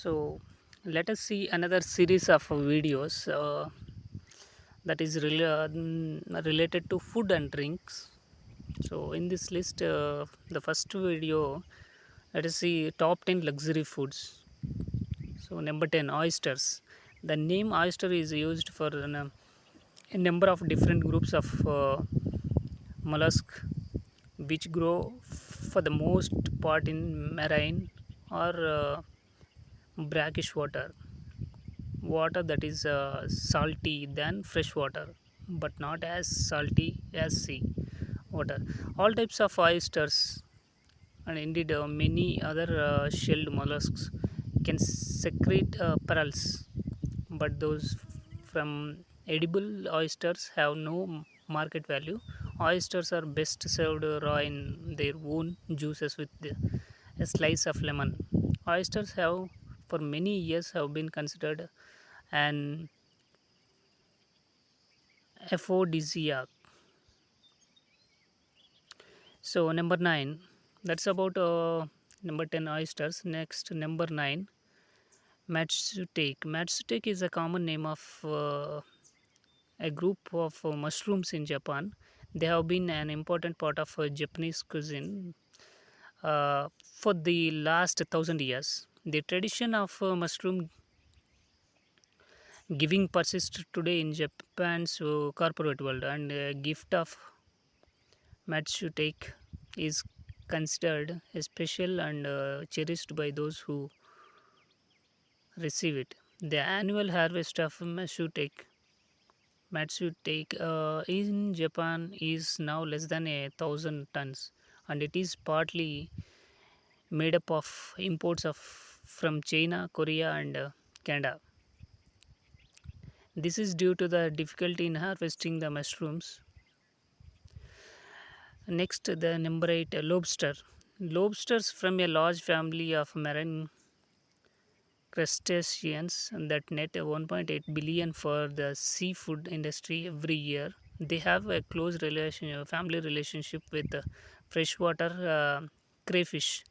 So let us see another series of videos that is related to food and drinks. So in this list, the first video, let us see top 10 luxury foods. So number 10, oysters. The name oyster is used for a number of different groups of mollusk which grow for the most part in marine or brackish water that is salty than fresh water but not as salty as sea water. All types of oysters and indeed many other shelled mollusks can secrete pearls, but those from edible oysters have no market value. Oysters are best served raw in their own juices with a slice of lemon. Oysters have for many years have been considered an aphrodisiac. So number 9, that's about number 10 oysters. Next, number 9, matsutake. Matsutake is a common name of a group of mushrooms in Japan. They have been an important part of Japanese cuisine for the last 1,000 years. The tradition of mushroom giving persists today in Japan's corporate world, and a gift of matsutake is considered special and cherished by those who receive it. The annual harvest of matsutake in Japan is now less than 1,000 tons, and it is partly made up of imports of from China, Korea, and Canada. This is due to the difficulty in harvesting the mushrooms. Next, the number 8, lobster. Lobsters from a large family of marine crustaceans that net 1.8 billion for the seafood industry every year. They have a close family relationship with freshwater crayfish.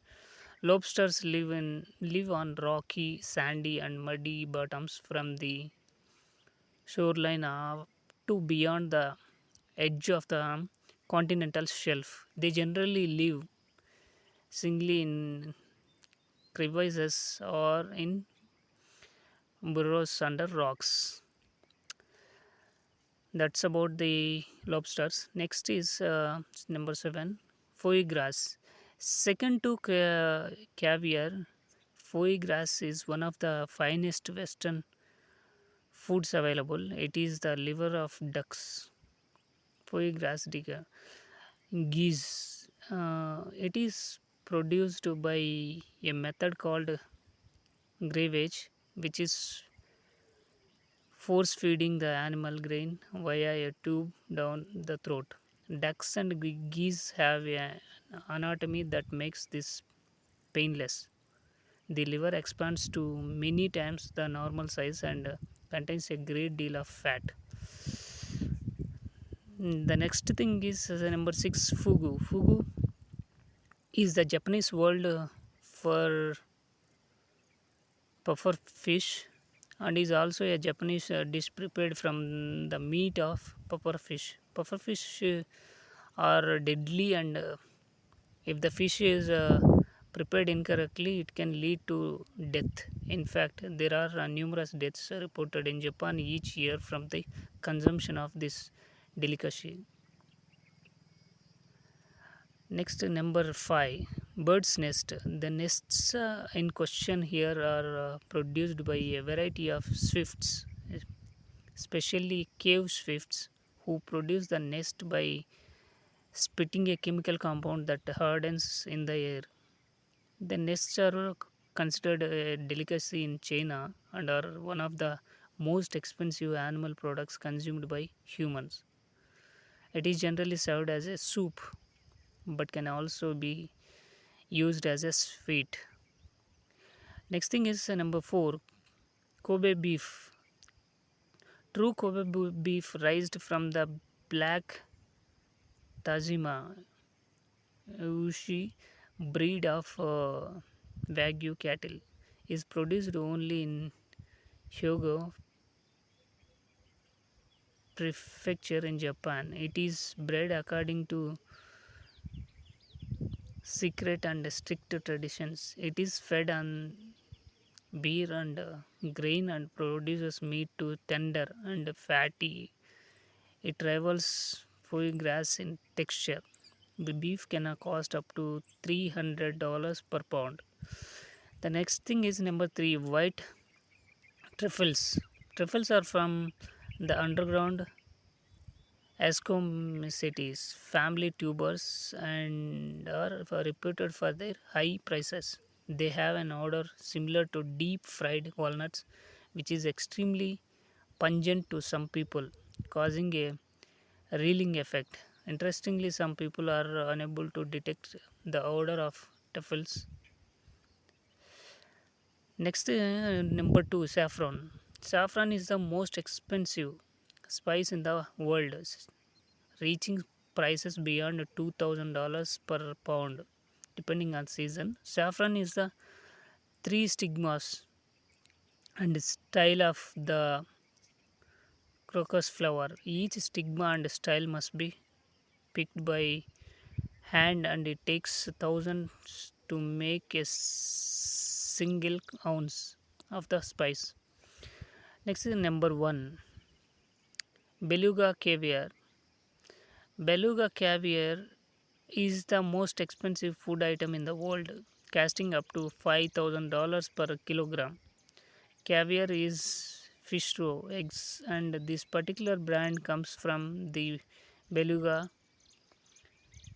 Lobsters live on rocky, sandy, and muddy bottoms from the shoreline to beyond the edge of the continental shelf. They generally live singly in crevices or in burrows under rocks. That's about the lobsters. Next is number 7, foie gras. Second to caviar, foie gras is one of the finest Western foods available. It is the liver of ducks. Foie gras digger. Geese. It is produced by a method called gravage, which is force feeding the animal grain via a tube down the throat. Ducks and geese have an anatomy that makes this painless. The liver expands to many times the normal size and contains a great deal of fat. The next thing is number 6, fugu. Fugu is the Japanese word for puffer fish and is also a Japanese dish prepared from the meat of puffer fish. Puffer fish are deadly, and if the fish is prepared incorrectly, it can lead to death. In fact, there are numerous deaths reported in Japan each year from the consumption of this delicacy. Next, number 5, bird's nest. The nests in question here are produced by a variety of swifts, especially cave swifts, who produce the nest by spitting a chemical compound that hardens in the air. The nests are considered a delicacy in China and are one of the most expensive animal products consumed by humans. It is generally served as a soup but can also be used as a sweet. Next thing is number 4, Kobe beef. True Kobe beef raised from the black Tajima Ushi breed of Wagyu cattle is produced only in Hyogo Prefecture in Japan. It is bred according to secret and strict traditions. It is fed on beer and grain and produces meat to tender and fatty. It rivals foie gras in texture. The beef can cost up to $300 per pound. The next thing is number three, white truffles. Truffles are from the underground Ascomycetes family tubers and are reputed for their high prices. They have an odor similar to deep fried walnuts, which is extremely pungent to some people, causing a reeling effect. Interestingly, some people are unable to detect the odor of truffles. Next, number two, saffron. Saffron is the most expensive spice in the world, reaching prices beyond $2,000 per pound, depending on season. Saffron is the three stigmas and style of the crocus flower. Each stigma and style must be picked by hand, and it takes thousands to make a single ounce of the spice. Next is number one, Beluga Caviar. Beluga Caviar is the most expensive food item in the world, costing up to $5,000 per kilogram. Caviar is fish roe eggs, and this particular brand comes from the Beluga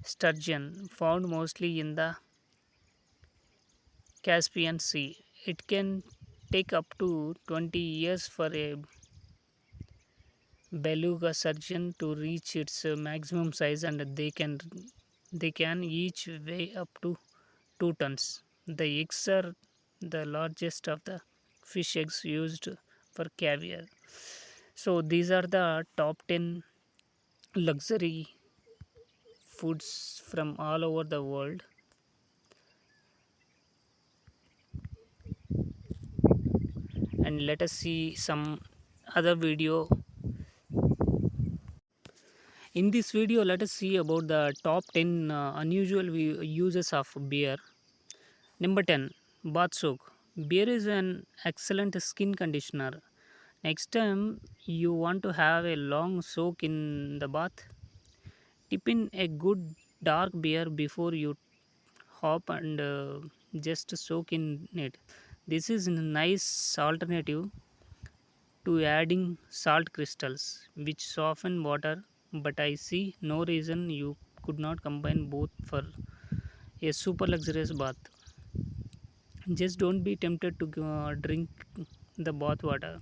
sturgeon, found mostly in the Caspian Sea. It can take up to 20 years for a beluga sturgeon to reach its maximum size, and they can each weigh up to 2 tons. The eggs are the largest of the fish eggs used for caviar. So these are the top 10 luxury foods from all over the world. And let us see some other video. In this video, let us see about the top 10 unusual uses of beer. Number 10, bath soak. Beer is an excellent skin conditioner. Next time you want to have a long soak in the bath, tip in a good dark beer before you hop and just soak in it. This is a nice alternative to adding salt crystals, which soften water, but I see no reason you could not combine both for a super luxurious bath. Just don't be tempted to drink the bath water,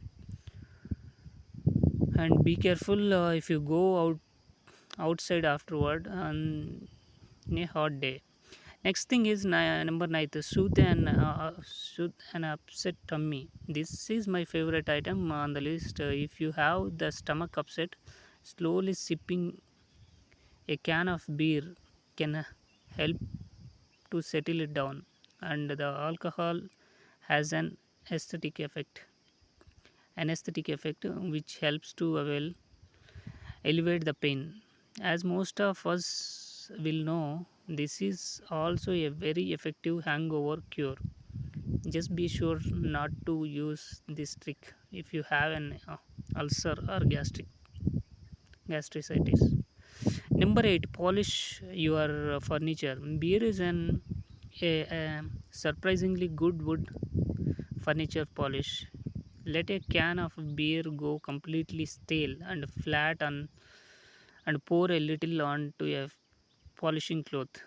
and be careful if you go outside afterward on a hot day. Next thing is number 9, the soothe and upset tummy. This is my favorite item on the list. If you have the stomach upset, slowly sipping a can of beer can help to settle it down, and the alcohol has an aesthetic effect which helps to elevate the pain. As most of us will know, this is also a very effective hangover cure. Just be sure not to use this trick if you have an ulcer or gastritis. Number 8, polish your furniture. Beer is a surprisingly good wood furniture polish. Let a can of beer go completely stale and flat and pour a little onto a polishing cloth.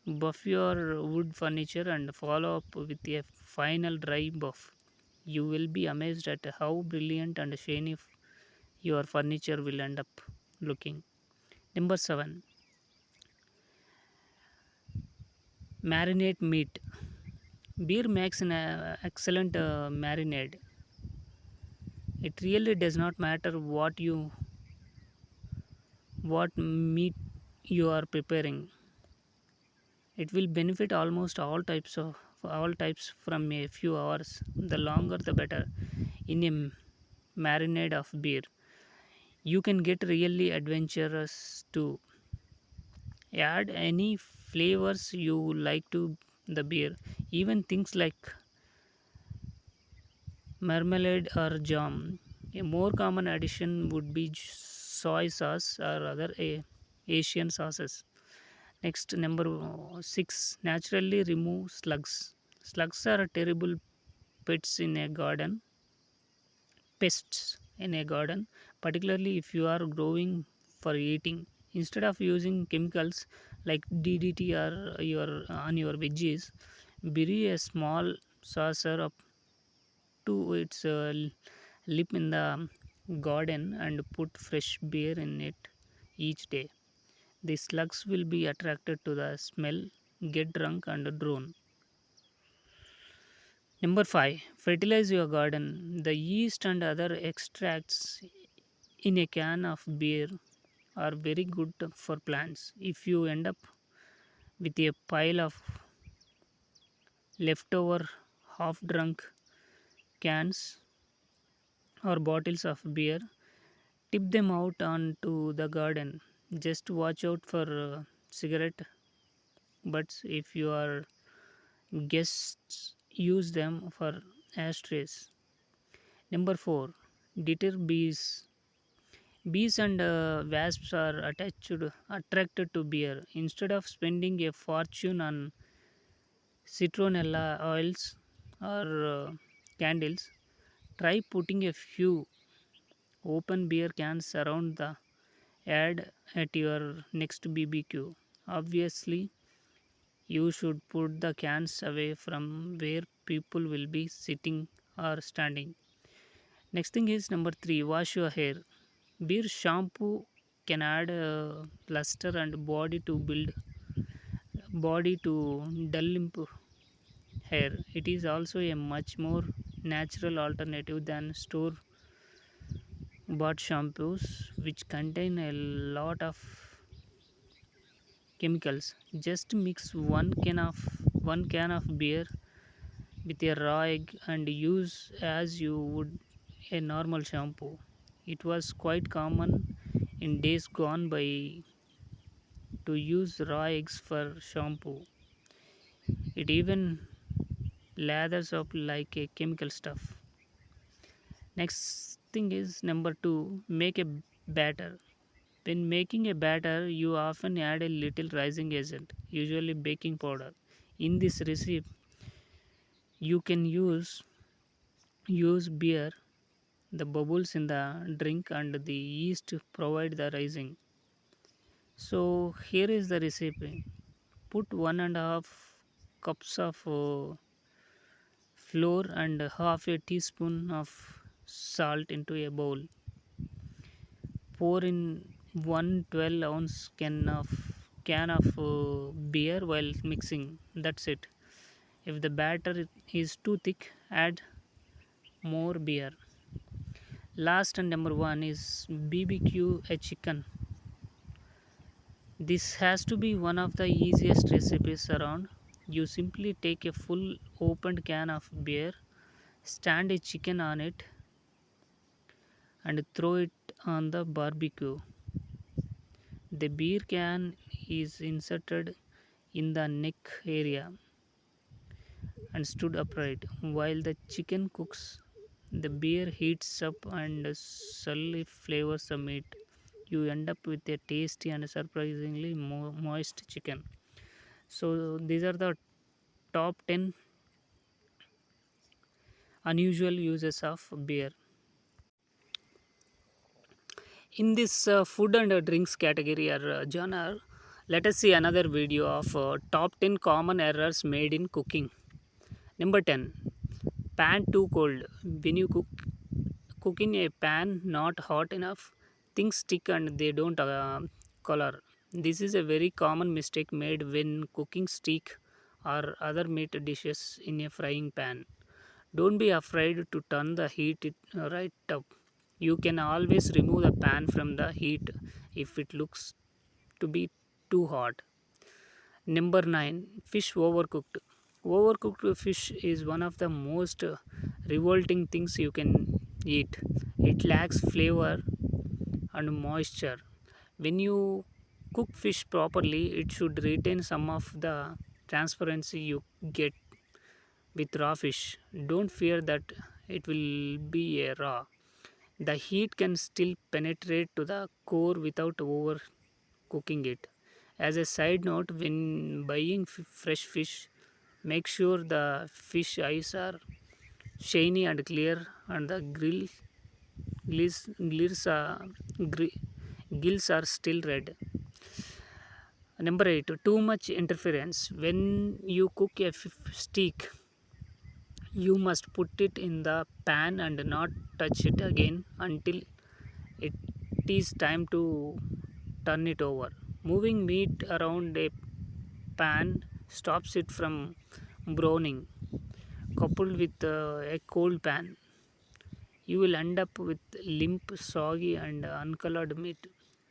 Buff your wood furniture and follow up with a final dry buff. You will be amazed at how brilliant and shiny your furniture will end up looking. Number 7, marinate meat. Beer makes an excellent marinade. It really does not matter what meat you are preparing. It will benefit almost all types of all types from a few hours. The longer the better. In a marinade of beer, you can get really adventurous too. Add any flavors you like to the beer, even things like marmalade or jam. A more common addition would be soy sauce or other Asian sauces. Next, number 6, naturally remove slugs. Slugs are terrible pets in a garden, pests in a garden, particularly if you are growing for eating. Instead of using chemicals like DDT or your on your veggies, bury a small saucer up to its lip in the garden and put fresh beer in it each day. The slugs will be attracted to the smell, get drunk, and drown. Number 5. Fertilize your garden. The yeast and other extracts in a can of beer are very good for plants. If you end up with a pile of leftover half drunk cans or bottles of beer, tip them out onto the garden. Just watch out for cigarette butts if your guests use them for ashtrays. Number 4. Deter bees. Bees and wasps are attracted to beer. Instead of spending a fortune on citronella oils or candles, try putting a few open beer cans around the yard at your next BBQ. Obviously, you should put the cans away from where people will be sitting or standing. Next thing is number 3, wash your hair. Beer shampoo can add luster and body to dull limp hair. It is also a much more natural alternative than store bought shampoos which contain a lot of chemicals. Just mix one can of beer with a raw egg and use as you would a normal shampoo. It was quite common in days gone by to use raw eggs for shampoo. It even lathers up like a chemical stuff. Next thing is number 2, make a batter. When making a batter, you often add a little rising agent, usually baking powder. In this recipe, you can use beer, the bubbles in the drink, and the yeast provide the rising. So here is the recipe. Put 1.5 cups of flour and half a teaspoon of salt into a bowl. Pour in 1 12-ounce can of beer while mixing. That's it. If the batter is too thick, add more beer. Last and number 1 is BBQ a chicken. This has to be one of the easiest recipes around. You simply take a full opened can of beer, stand a chicken on it, and throw it on the barbecue. The beer can is inserted in the neck area and stood upright. While the chicken cooks, the beer heats up and subtly flavors the meat. You end up with a tasty and surprisingly moist chicken. So these are the top 10 unusual uses of beer. In this food and drinks category or genre, let us see another video of top 10 common errors made in cooking. Number 10. Pan too cold. When you cook in a pan not hot enough, things stick and they don't color. This is a very common mistake made when cooking steak or other meat dishes in a frying pan. Don't be afraid to turn the heat right up. You can always remove the pan from the heat if it looks to be too hot. Number 9. Fish overcooked. Overcooked fish is one of the most revolting things you can eat. It lacks flavor and moisture. When you cook fish properly, it should retain some of the transparency you get with raw fish. Don't fear that it will be a raw. The heat can still penetrate to the core without overcooking it. As a side note, when buying fresh fish, make sure the fish eyes are shiny and clear and the gills, gri- gills are still red. Number 8. Too much interference. When you cook a steak, you must put it in the pan and not touch it again until it is time to turn it over. Moving meat around a pan stops it from browning. Coupled with a cold pan, you will end up with limp, soggy, and uncolored meat.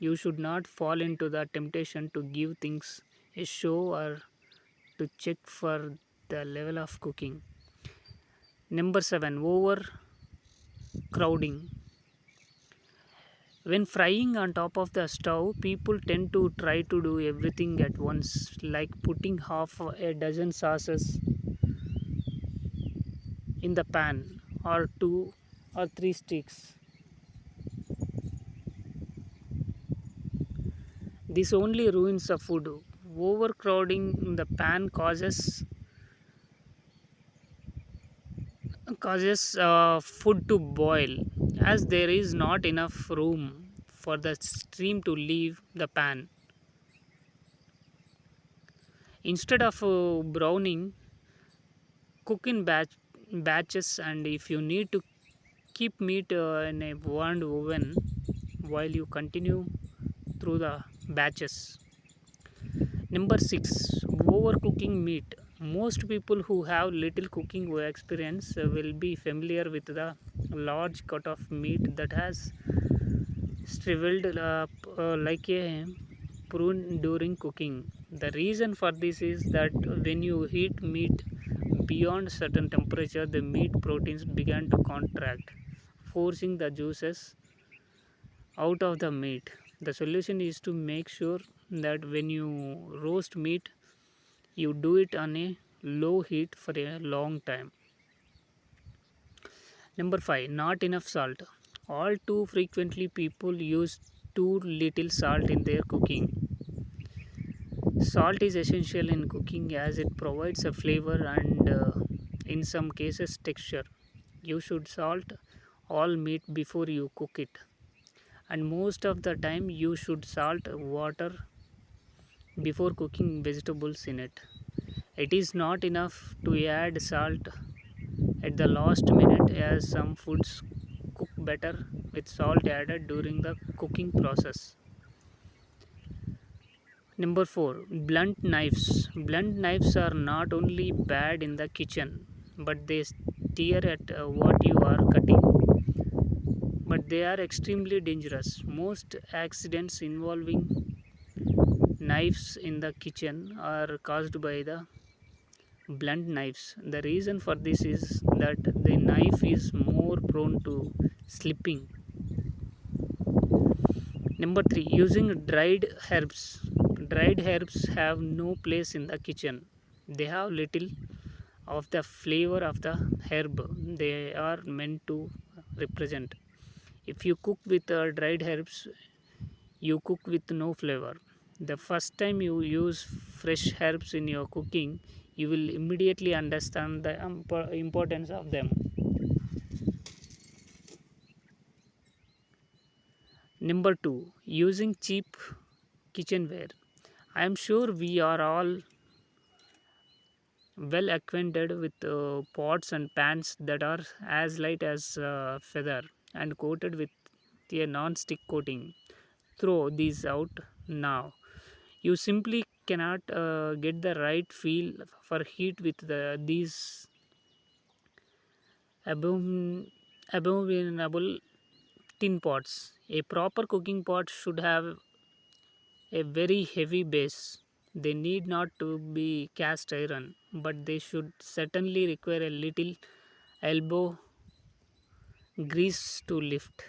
You should not fall into the temptation to give things a show or to check for the level of cooking. Number 7. Overcrowding. When frying on top of the stove, people tend to try to do everything at once, like putting half a dozen sauces in the pan or two or three sticks. This only ruins the food. Overcrowding in the pan causes food to boil, as there is not enough room for the steam to leave the pan. Instead of browning, cook in batches, and if you need to, keep meat in a warmed oven while you continue through the batches. Number 6. Overcooking meat. Most people who have little cooking experience will be familiar with the large cut of meat that has shriveled up like a prune during cooking. The reason for this is that when you heat meat beyond certain temperature, the meat proteins begin to contract, forcing the juices out of the meat. The solution is to make sure that when you roast meat, you do it on a low heat for a long time. Number 5. Not enough salt. All too frequently, people use too little salt in their cooking. Salt is essential in cooking as it provides a flavor and, in some cases, texture. You should salt all meat before you cook it, and most of the time, you should salt water before cooking vegetables in it. It is not enough to add salt at the last minute, as some foods cook better with salt added during the cooking process. Number 4. Blunt knives. Blunt knives are not only bad in the kitchen, but they tear at what you are cutting. But they are extremely dangerous. Most accidents involving knives in the kitchen are caused by the blunt knives. The reason for this is that the knife is more prone to slipping. Number 3. Using dried herbs. Dried herbs have no place in the kitchen. They have little of the flavor of the herb they are meant to represent. If you cook with dried herbs, you cook with no flavor. The first time you use fresh herbs in your cooking, you will immediately understand the importance of them. Number 2. Using cheap kitchenware. I am sure we are all well acquainted with pots and pans that are as light as a feather and coated with a non-stick coating. Throw these out now. You simply cannot get the right feel for heat with these abominable tin pots. A proper cooking pot should have a very heavy base They need not to be cast iron, but they should certainly require a little elbow grease to lift.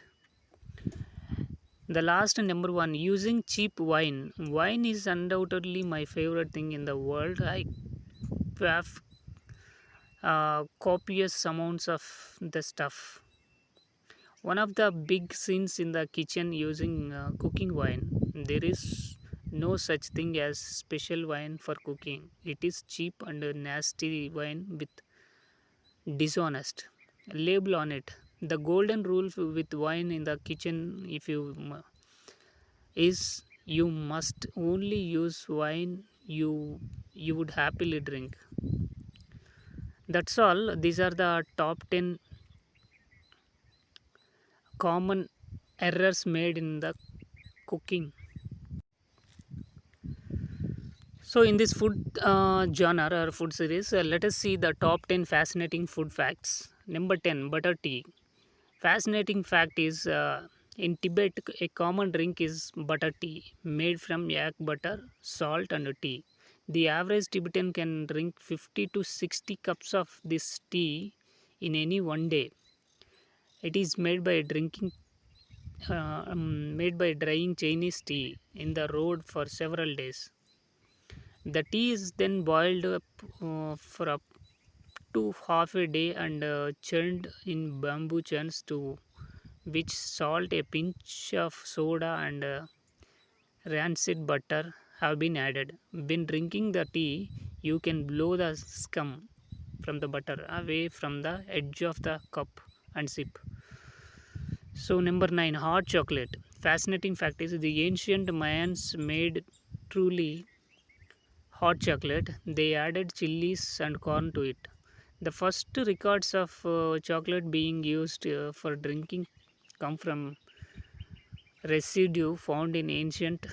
The last number one, using cheap wine. Wine is undoubtedly my favorite thing in the world. I have copious amounts of the stuff. One of the big sins in the kitchen using cooking wine. There is no such thing as special wine for cooking. It is cheap and nasty wine with dishonest label on it. The golden rule with wine in the kitchen, if you is you must only use wine you would happily drink. That's all. These are the top 10 common errors made in the cooking. So in this food genre or food series, let us see the top 10 fascinating food facts. Number 10, butter tea. Fascinating fact is in Tibet, a common drink is butter tea made from yak butter, salt, and tea. The average Tibetan can drink 50 to 60 cups of this tea in any one day. It is made by drying Chinese tea in the road for several days. The tea is then boiled up for up to half a day and churned in bamboo churns to which salt, a pinch of soda, and rancid butter have been added. When drinking the tea, you can blow the scum from the butter away from the edge of the cup and sip. So, number 9, hot chocolate. Fascinating fact is the ancient Mayans made truly hot chocolate. They added chilies and corn to it. The first records of chocolate being used for drinking come from residue found in ancient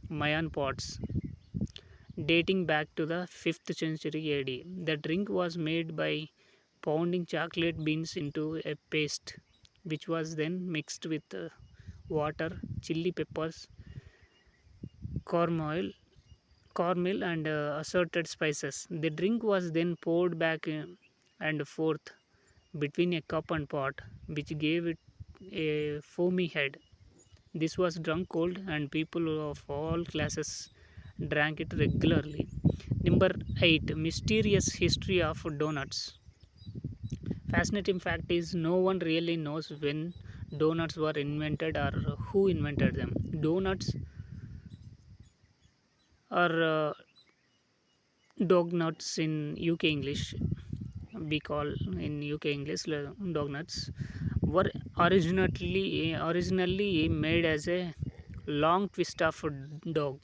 Mayan pots dating back to the 5th century AD. The drink was made by pounding chocolate beans into a paste, which was then mixed with water, chili peppers, corn meal, and assorted spices. The drink was then poured back and forth between a cup and pot, which gave it a foamy head. This was drunk cold, and people of all classes drank it regularly. Number 8, mysterious history of donuts. Fascinating fact is no one really knows when donuts were invented or who invented them. Donuts are dog nuts in UK English. We call in UK English dog nuts were originally made as a long twist of a dog,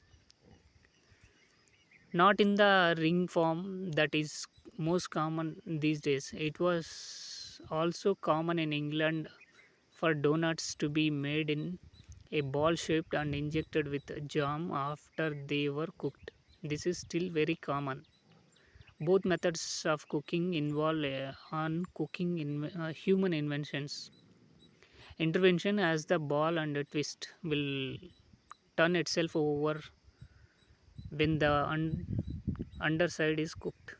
not in the ring form that is most common these days. It was also common in England for donuts to be made in a ball shaped and injected with jam after they were cooked. This is still very common. Both methods of cooking involve human intervention, as the ball and the twist will turn itself over when the underside is cooked.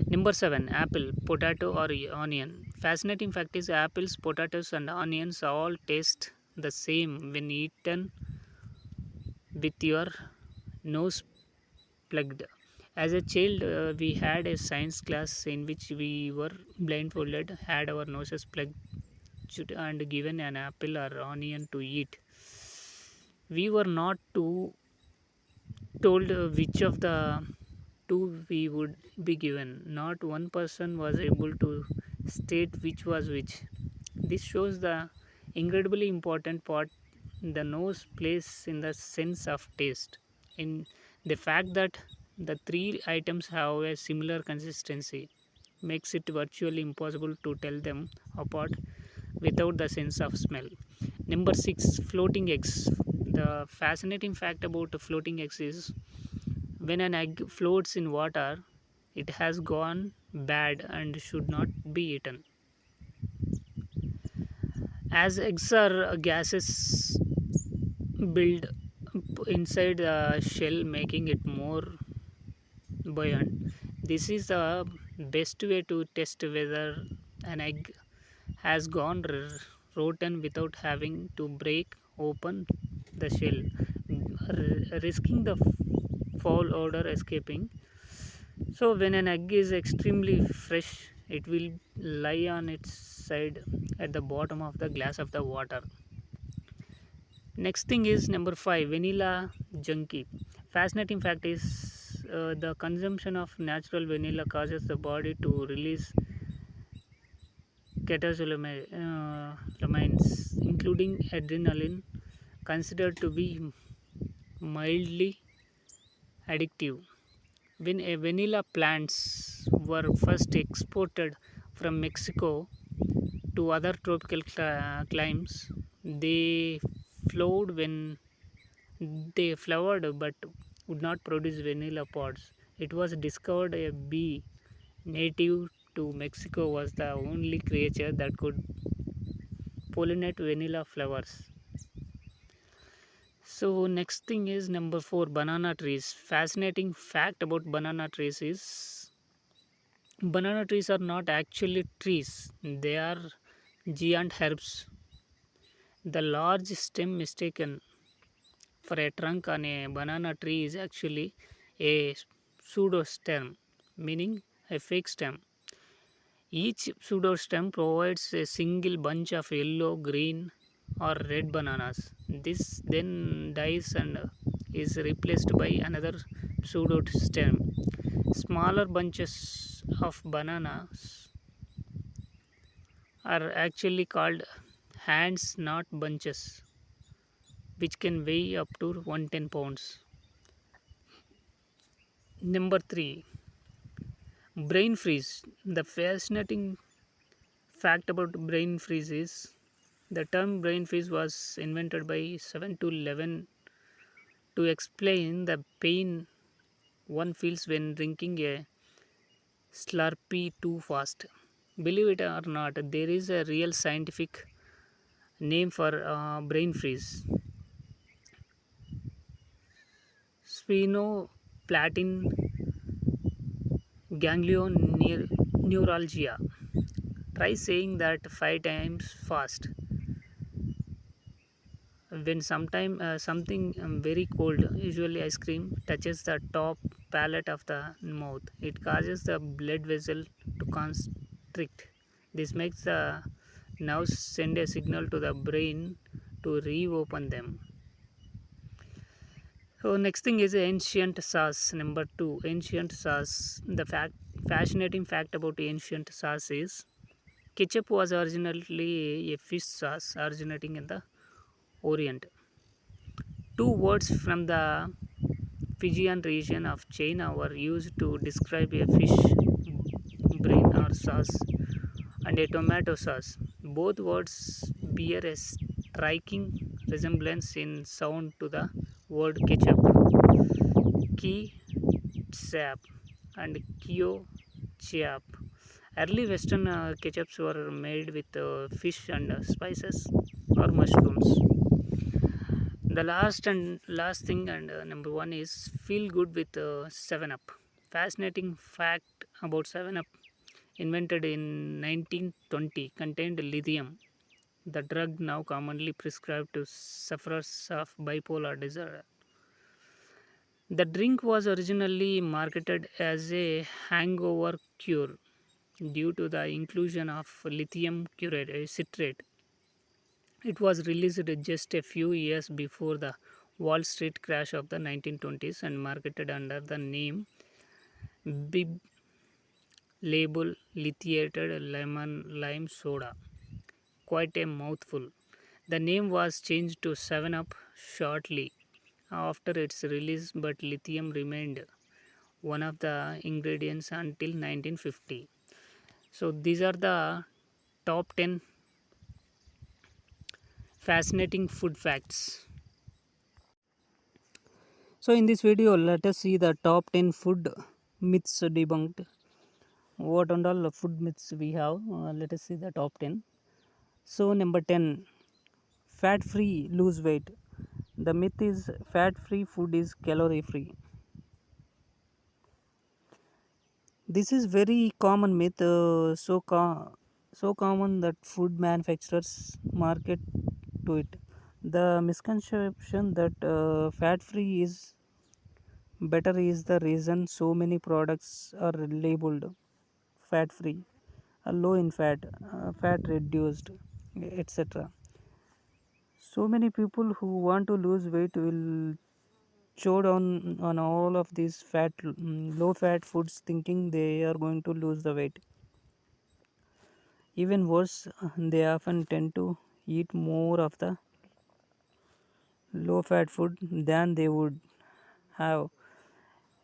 Number 7, apple, potato, or onion. Fascinating fact is apples, potatoes, and onions all taste the same when eaten with your nose plugged. As a child, we had a science class in which we were blindfolded, had our noses plugged, and given an apple or onion to eat. We were not told which of the two we would be given. Not one person was able to state which was which. This shows the incredibly important part the nose plays in the sense of taste. In the fact that the three items have a similar consistency makes it virtually impossible to tell them apart without the sense of smell. Number 6, floating eggs. The fascinating fact about floating eggs is when an egg floats in water, it has gone bad and should not be eaten. As eggs are gases build inside the shell, making it more buoyant. This is the best way to test whether an egg has gone rotten without having to break open the shell, risking the foul odor escaping. So when an egg is extremely fresh, it will lie on its side at the bottom of the glass of the water. Next thing is number 5, vanilla junkie. Fascinating fact is the consumption of natural vanilla causes the body to release catecholamines, including adrenaline, considered to be mildly addictive. When vanilla plants were first exported from Mexico to other tropical climes, they flowered but would not produce vanilla pods. It was discovered a bee native to Mexico was the only creature that could pollinate vanilla flowers. So next thing is number 4, banana trees. Fascinating fact about banana trees is banana trees are not actually trees, they are giant herbs. The large stem mistaken for a trunk on a banana tree is actually a pseudostem, meaning a fake stem. Each pseudostem provides a single bunch of yellow, green, or red bananas. This then dies and is replaced by another pseudostem. Smaller bunches of bananas are actually called hands, not bunches, which can weigh up to 110 pounds. Number 3, brain freeze. The fascinating fact about brain freeze is the term brain freeze was invented by 7 to 11 to explain the pain one feels when drinking a Slurpee too fast. Believe it or not, there is a real scientific name for brain freeze. Sphenoplatin ganglioneuralgia. Try saying that 5 times fast. When something very cold, usually ice cream, touches the top palate of the mouth, it causes the blood vessel to constrict. This makes the nerves send a signal to the brain to reopen them. So next thing is ancient sauce. Number 2, ancient sauce. The fascinating fact about ancient sauce is ketchup was originally a fish sauce originating in the Orient. 2 words from the Fijian region of China were used to describe a fish brain or sauce and a tomato sauce. Both words bear a striking resemblance in sound to the word ketchup. Ki sap and kyo chap. Early Western ketchups were made with fish and spices or mushrooms. The last thing and number 1 is feel good with 7 Up. Fascinating fact about 7 Up, invented in 1920, contained lithium, the drug now commonly prescribed to sufferers of bipolar disorder. The drink was originally marketed as a hangover cure due to the inclusion of lithium citrate. It was released just a few years before the Wall Street crash of the 1920s and marketed under the name Bib label lithiated lime soda. Quite a mouthful. The name was changed to 7 Up shortly after its release, but lithium remained one of the ingredients until 1950. So these are the top 10 fascinating food facts. So in this video, let us see the top 10 food myths debunked. What and all food myths we have. Let us see the top 10. So number 10, fat free lose weight. The myth is fat-free food is calorie-free. This is very common myth, so common that food manufacturers market to it. The misconception that fat-free is better is the reason so many products are labeled fat-free, low in fat, fat reduced, etc. So many people who want to lose weight will chow down on all of these low fat foods thinking they are going to lose the weight. Even worse, they often tend to eat more of the low fat food than they would have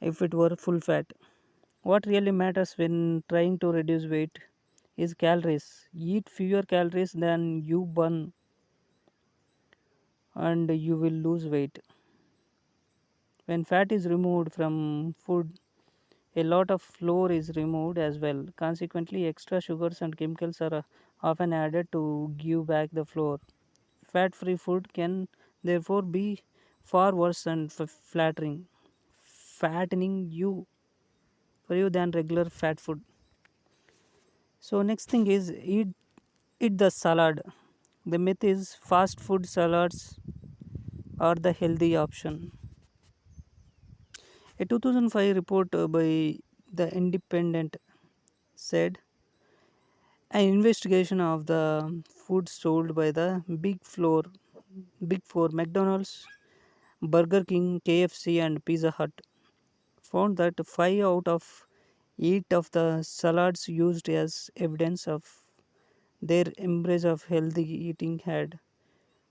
if it were full fat. What really matters when trying to reduce weight is calories. Eat fewer calories than you burn and you will lose weight. When fat is removed from food, a lot of flour is removed as well. Consequently, extra sugars and chemicals are often added to give back the flour. Fat free food can therefore be far worse and fattening for you than regular fat food. So, next thing is eat the salad. The myth is fast food salads are the healthy option. A 2005 report by The Independent said an investigation of the food sold by the Big Four McDonald's, Burger King, KFC, and Pizza Hut found that 5 out of 8 of the salads used as evidence of their embrace of healthy eating had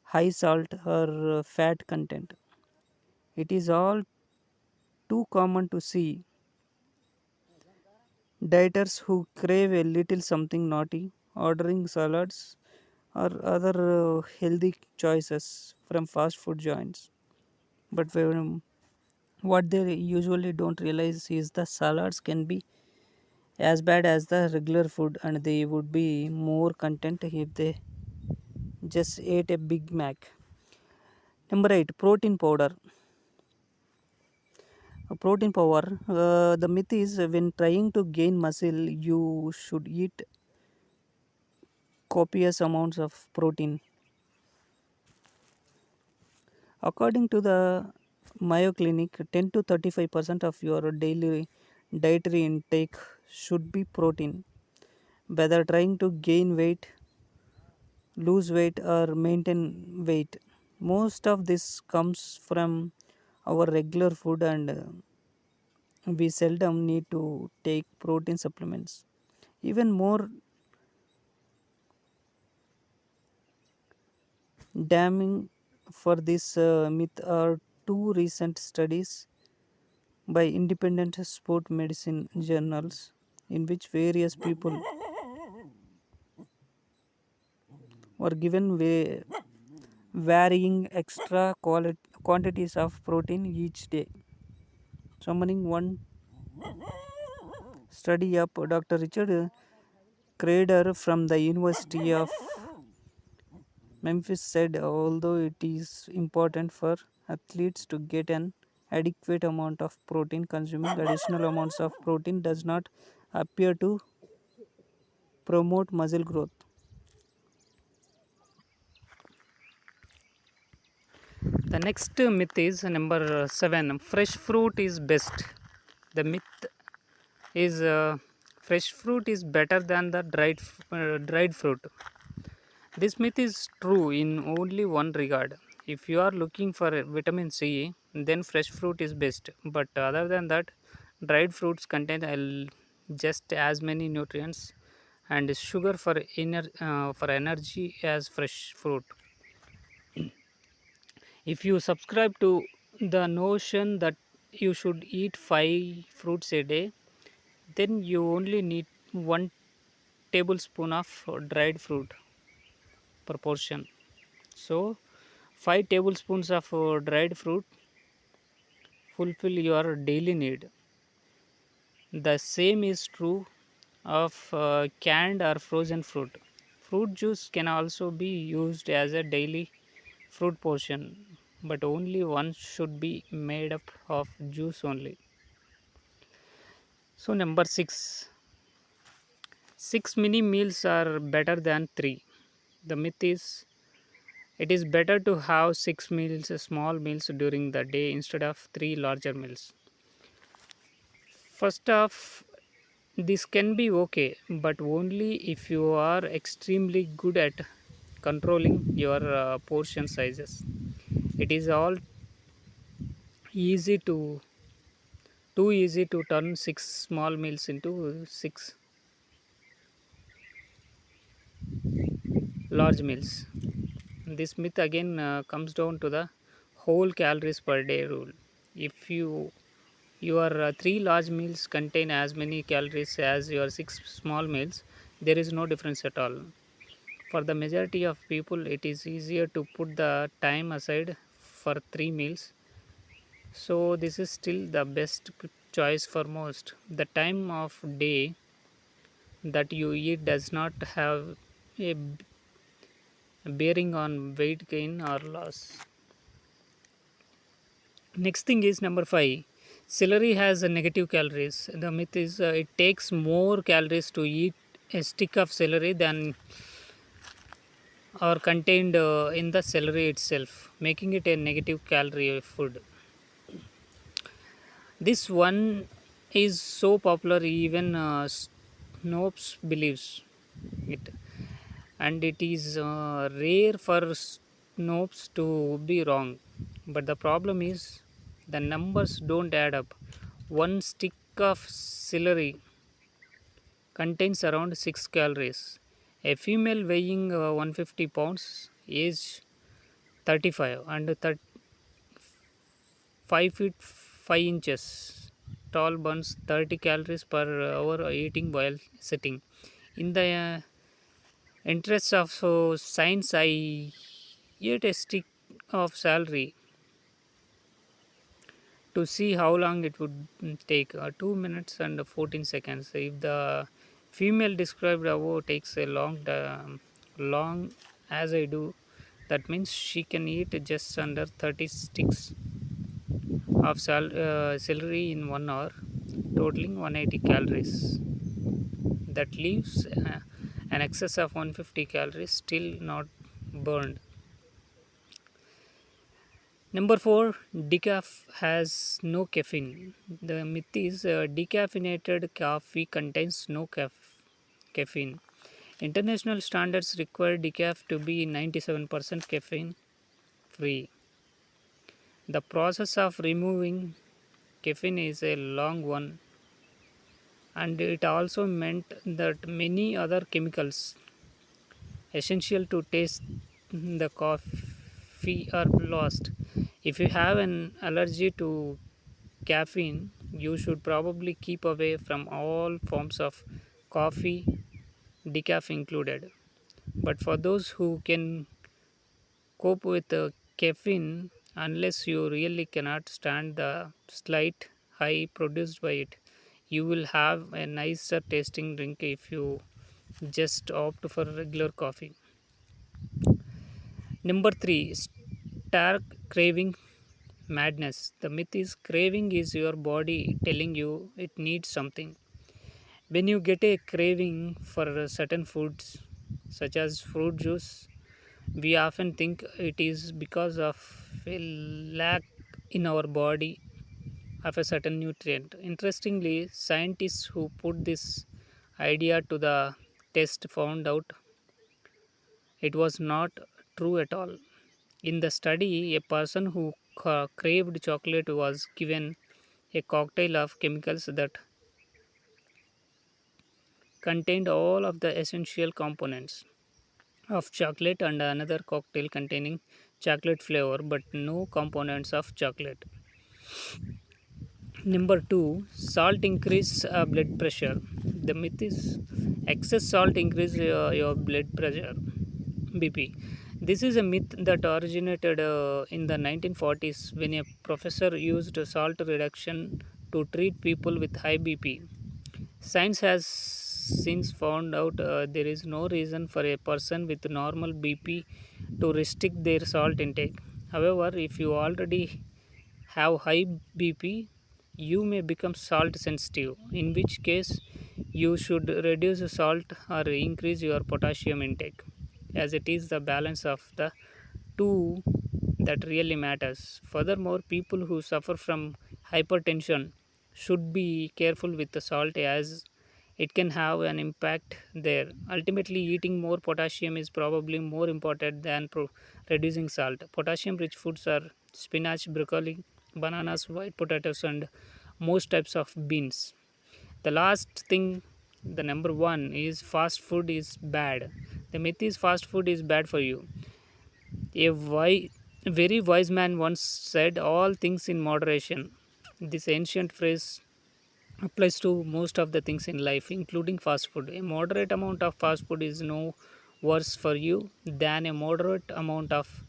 high salt or fat content. It is all too common to see dieters who crave a little something naughty ordering salads or other healthy choices from fast food joints. But what they usually don't realize is the salads can be as bad as the regular food and they would be more content if they just ate a Big Mac. Number 8, protein powder. Protein power. The myth is when trying to gain muscle, you should eat copious amounts of protein. According to the Mayo Clinic, 10 to 35% of your daily dietary intake should be protein. Whether trying to gain weight, lose weight, or maintain weight, most of this comes from our regular food, and we seldom need to take protein supplements. Even more damning for this myth are two recent studies by independent sport medicine journals in which various people were given varying quantities of protein each day. Summoning one study up, Dr. Richard Crader from the University of Memphis said although it is important for athletes to get an adequate amount of protein, consuming additional amounts of protein does not appear to promote muscle growth. The next myth is number 7, fresh fruit is best. The myth is fresh fruit is better than the dried fruit. This myth is true in only one regard. If you are looking for vitamin C, then fresh fruit is best. But other than that, dried fruits contain just as many nutrients and sugar for energy as fresh fruit. If you subscribe to the notion that you should eat 5 fruits a day, then you only need 1 tablespoon of dried fruit per portion. So 5 tablespoons of dried fruit fulfill your daily need. The same is true of canned or frozen fruit. Fruit juice can also be used as a daily fruit portion. but only one should be made up of juice only. So number 6, 6 mini meals are better than 3. The myth is it is better to have 6 meals, small meals during the day instead of 3 larger meals. First off, this can be okay, but only if you are extremely good at controlling your portion sizes. It is all easy to too easy to turn 6 small meals into 6 large meals. This myth again comes down to the whole calories per day rule. If your 3 large meals contain as many calories as your 6 small meals, there is no difference at all. For the majority of people, it is easier to put the time aside for 3 meals. So this is still the best choice for most. The time of day that you eat does not have a bearing on weight gain or loss. Next thing is number 5. Celery has a negative calories. The myth is it takes more calories to eat a stick of celery than are contained in the celery itself, making it a negative calorie food. This one is so popular, even Snopes believes it, and it is rare for Snopes to be wrong. But the problem is the numbers don't add up. One stick of celery contains around 6 calories. A female weighing 150 pounds, age 35, and 5 feet 5 inches tall burns 30 calories per hour eating while sitting. In the interest of science, I ate a stick of celery to see how long it would take 2 minutes and 14 seconds. If the female described above takes a long as I do, that means she can eat just under 30 sticks of celery in 1 hour, totaling 180 calories. That leaves an excess of 150 calories still not burned. Number 4, decaf has no caffeine. The myth is decaffeinated coffee contains no caffeine. International standards require decaf to be 97% caffeine free. The process of removing caffeine is a long one, and it also meant that many other chemicals essential to taste the coffee are lost. If you have an allergy to caffeine, you should probably keep away from all forms of coffee, decaf included. But for those who can cope with caffeine, unless you really cannot stand the slight high produced by it, you will have a nicer tasting drink if you just opt for regular coffee. Number 3, stark craving madness. The myth is craving is your body telling you it needs something. When you get a craving for certain foods, such as fruit juice, we often think it is because of a lack in our body of a certain nutrient. Interestingly, scientists who put this idea to the test found out it was not true at all. In the study, a person who craved chocolate was given a cocktail of chemicals that contained all of the essential components of chocolate and another cocktail containing chocolate flavor but no components of chocolate. Number 2, salt increase blood pressure. The myth is excess salt increase your blood pressure, BP. This is a myth that originated in the 1940s when a professor used salt reduction to treat people with high BP. Science has since found out there is no reason for a person with normal BP to restrict their salt intake. However, if you already have high BP, you may become salt sensitive, in which case you should reduce the salt or increase your potassium intake, as it is the balance of the two that really matters. Furthermore, people who suffer from hypertension should be careful with the salt, as it can have an impact there. Ultimately, eating more potassium is probably more important than reducing salt. Potassium rich foods are spinach, broccoli, bananas, white potatoes, and most types of beans. The last thing, the number one, is fast food is bad. The myth is fast food is bad for you. Very wise man once said, "All things in moderation." This ancient phrase applies to most of the things in life, including fast food. A moderate amount of fast food is no worse for you than a moderate amount of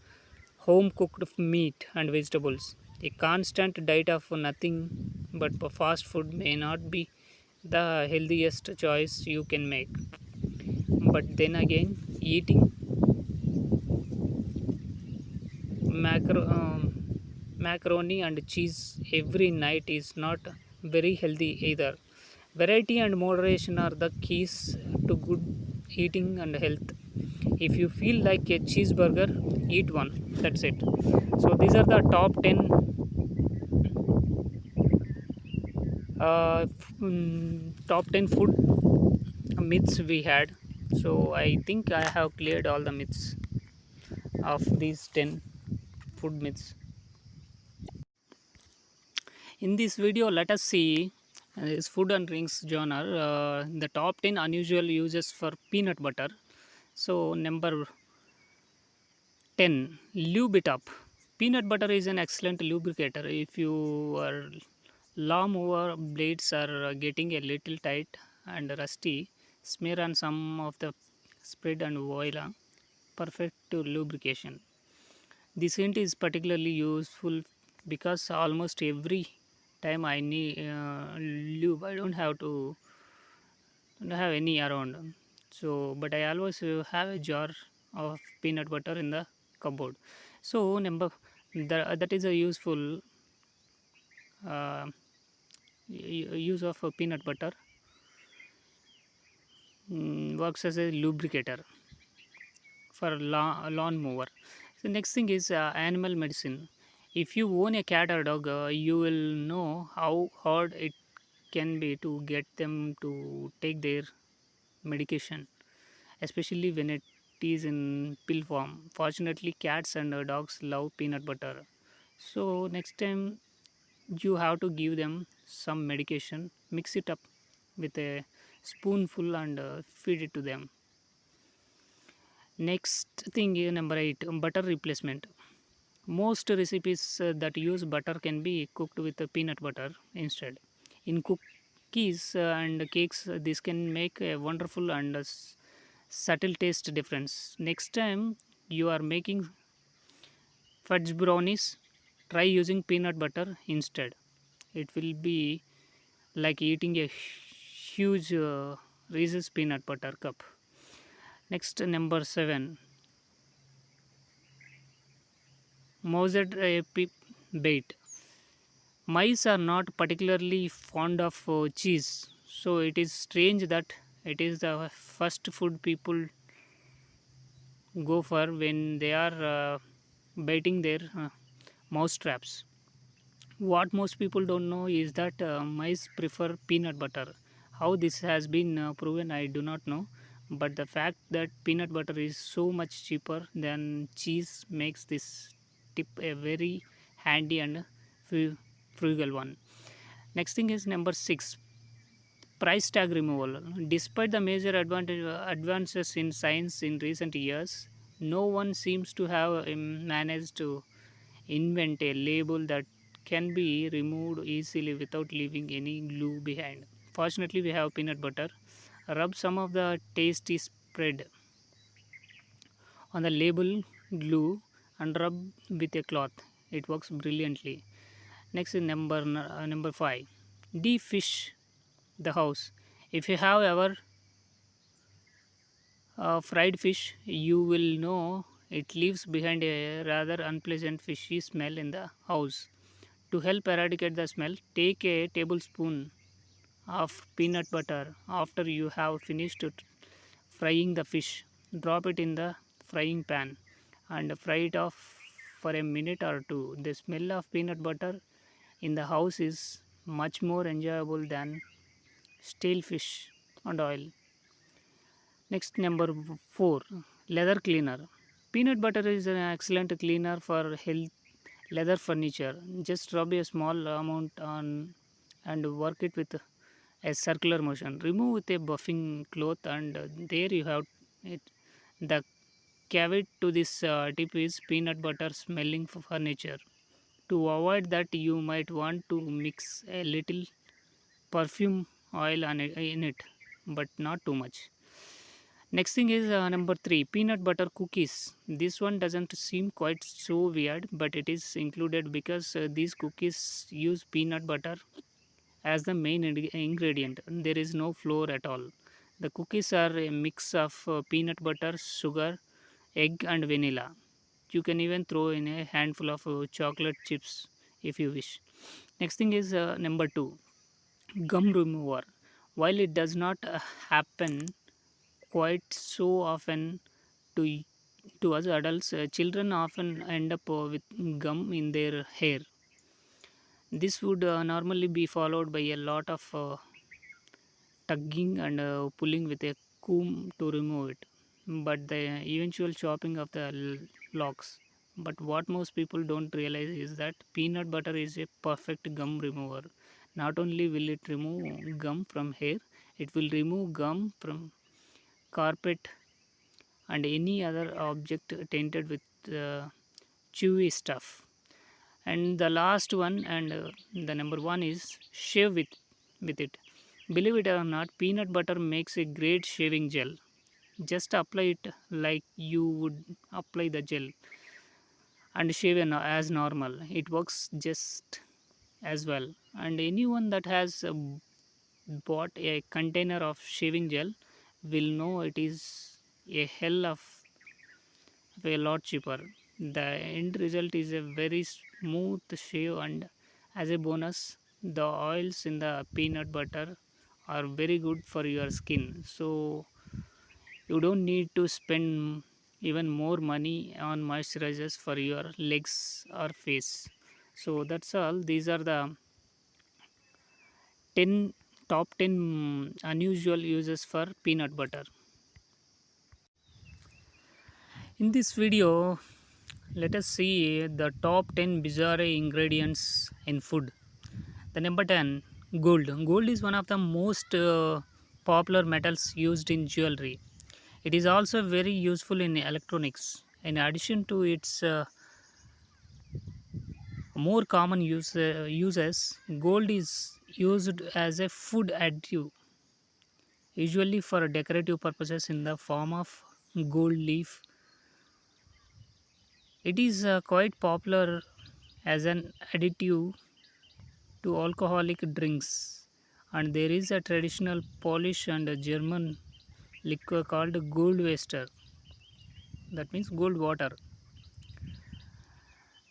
home cooked meat and vegetables. A constant diet of nothing but fast food may not be the healthiest choice you can make. But then again, eating macaroni and cheese every night is not very healthy either. Variety and moderation are the keys to good eating and health. If you feel like a cheeseburger, eat one. That's it. So these are the top 10 top 10 food myths we had. So I think I have cleared all the myths of these 10 food myths. In this video, let us see this food and drinks genre, the top 10 unusual uses for peanut butter. So number 10, lube it up. Peanut butter is an excellent lubricator. If your lawnmower blades are getting a little tight and rusty, smear on some of the spread and voila, perfect to lubrication. This hint is particularly useful because almost every time I need lube, I don't have any around. So, but I always have a jar of peanut butter in the cupboard. So, that is a useful uh, use of peanut butter. Works as a lubricator for lawn mower. The next thing is animal medicine. If you own a cat or dog, you will know how hard it can be to get them to take their medication, especially when it is in pill form. Fortunately, cats and dogs love peanut butter. So next time you have to give them some medication, mix it up with a spoonful and feed it to them. Next thing is number 8, butter replacement. Most recipes that use butter can be cooked with peanut butter instead. In cookies and cakes, this can make a wonderful and subtle taste difference. Next time you are making fudge brownies, try using peanut butter instead. It will be like eating a huge Reese's peanut butter cup. Next, number 7, moused bait. Mice are not particularly fond of cheese, so it is strange that it is the first food people go for when they are biting their mouse traps. What most people don't know is that mice prefer peanut butter. How this has been proven, I do not know, but the fact that peanut butter is so much cheaper than cheese makes this tip a very handy and frugal one. Next thing is number 6, price tag removal. Despite the major advances in science in recent years, no one seems to have managed to invent a label that can be removed easily without leaving any glue behind. Fortunately, we have peanut butter. Rub some of the tasty spread on the label glue and rub with a cloth. It works brilliantly. Next is number 5, deep fish the house. If you have ever fried fish, you will know It leaves behind a rather unpleasant fishy smell in the house. To help eradicate the smell, take a tablespoon of peanut butter after you have finished frying the fish. Drop it in the frying pan and fry it off for a minute or two. The smell of peanut butter in the house is much more enjoyable than stale fish and oil. Next, number 4, leather cleaner. Peanut butter is an excellent cleaner for health leather furniture. Just rub a small amount on and work it with a circular motion. Remove with a buffing cloth, and there you have it. The caveat to this tip is peanut butter smelling furniture. To avoid that, you might want to mix a little perfume oil in it, but not too much. Next thing is number 3, peanut butter cookies. This one doesn't seem quite so weird, but it is included because these cookies use peanut butter as the main ingredient. There is no flour at all. The cookies are a mix of peanut butter, sugar, egg, and vanilla. You can even throw in a handful of chocolate chips if you wish. Next thing is number 2, gum remover. While it does not happen quite so often to to us adults, children often end up with gum in their hair. This would normally be followed by a lot of tugging and pulling with a comb to remove it, but the eventual chopping of the locks. But what most people don't realize is that peanut butter is a perfect gum remover. Not only will it remove gum from hair, it will remove gum from carpet and any other object tainted with chewy stuff. And the last one, and the number one, is shave with it. Believe it or not, peanut butter makes a great shaving gel. Just apply it like you would apply the gel and shave as normal. It works just as well. And anyone that has bought a container of shaving gel will know it is a hell of a lot cheaper. The end result is a very smooth shave, and as a bonus, the oils in the peanut butter are very good for your skin. So you don't need to spend even more money on moisturizers for your legs or face. So that's all. These are the 10 top 10 unusual uses for peanut butter. In this video, let us see the top 10 bizarre ingredients in food. The number 10, gold. Gold is one of the most popular metals used in jewelry. It is also very useful in electronics. In addition to its more common uses, gold is used as a food additive, usually for decorative purposes in the form of gold leaf. It is quite popular as an additive to alcoholic drinks, and there is a traditional Polish and a German liquor called gold waster, that means gold water,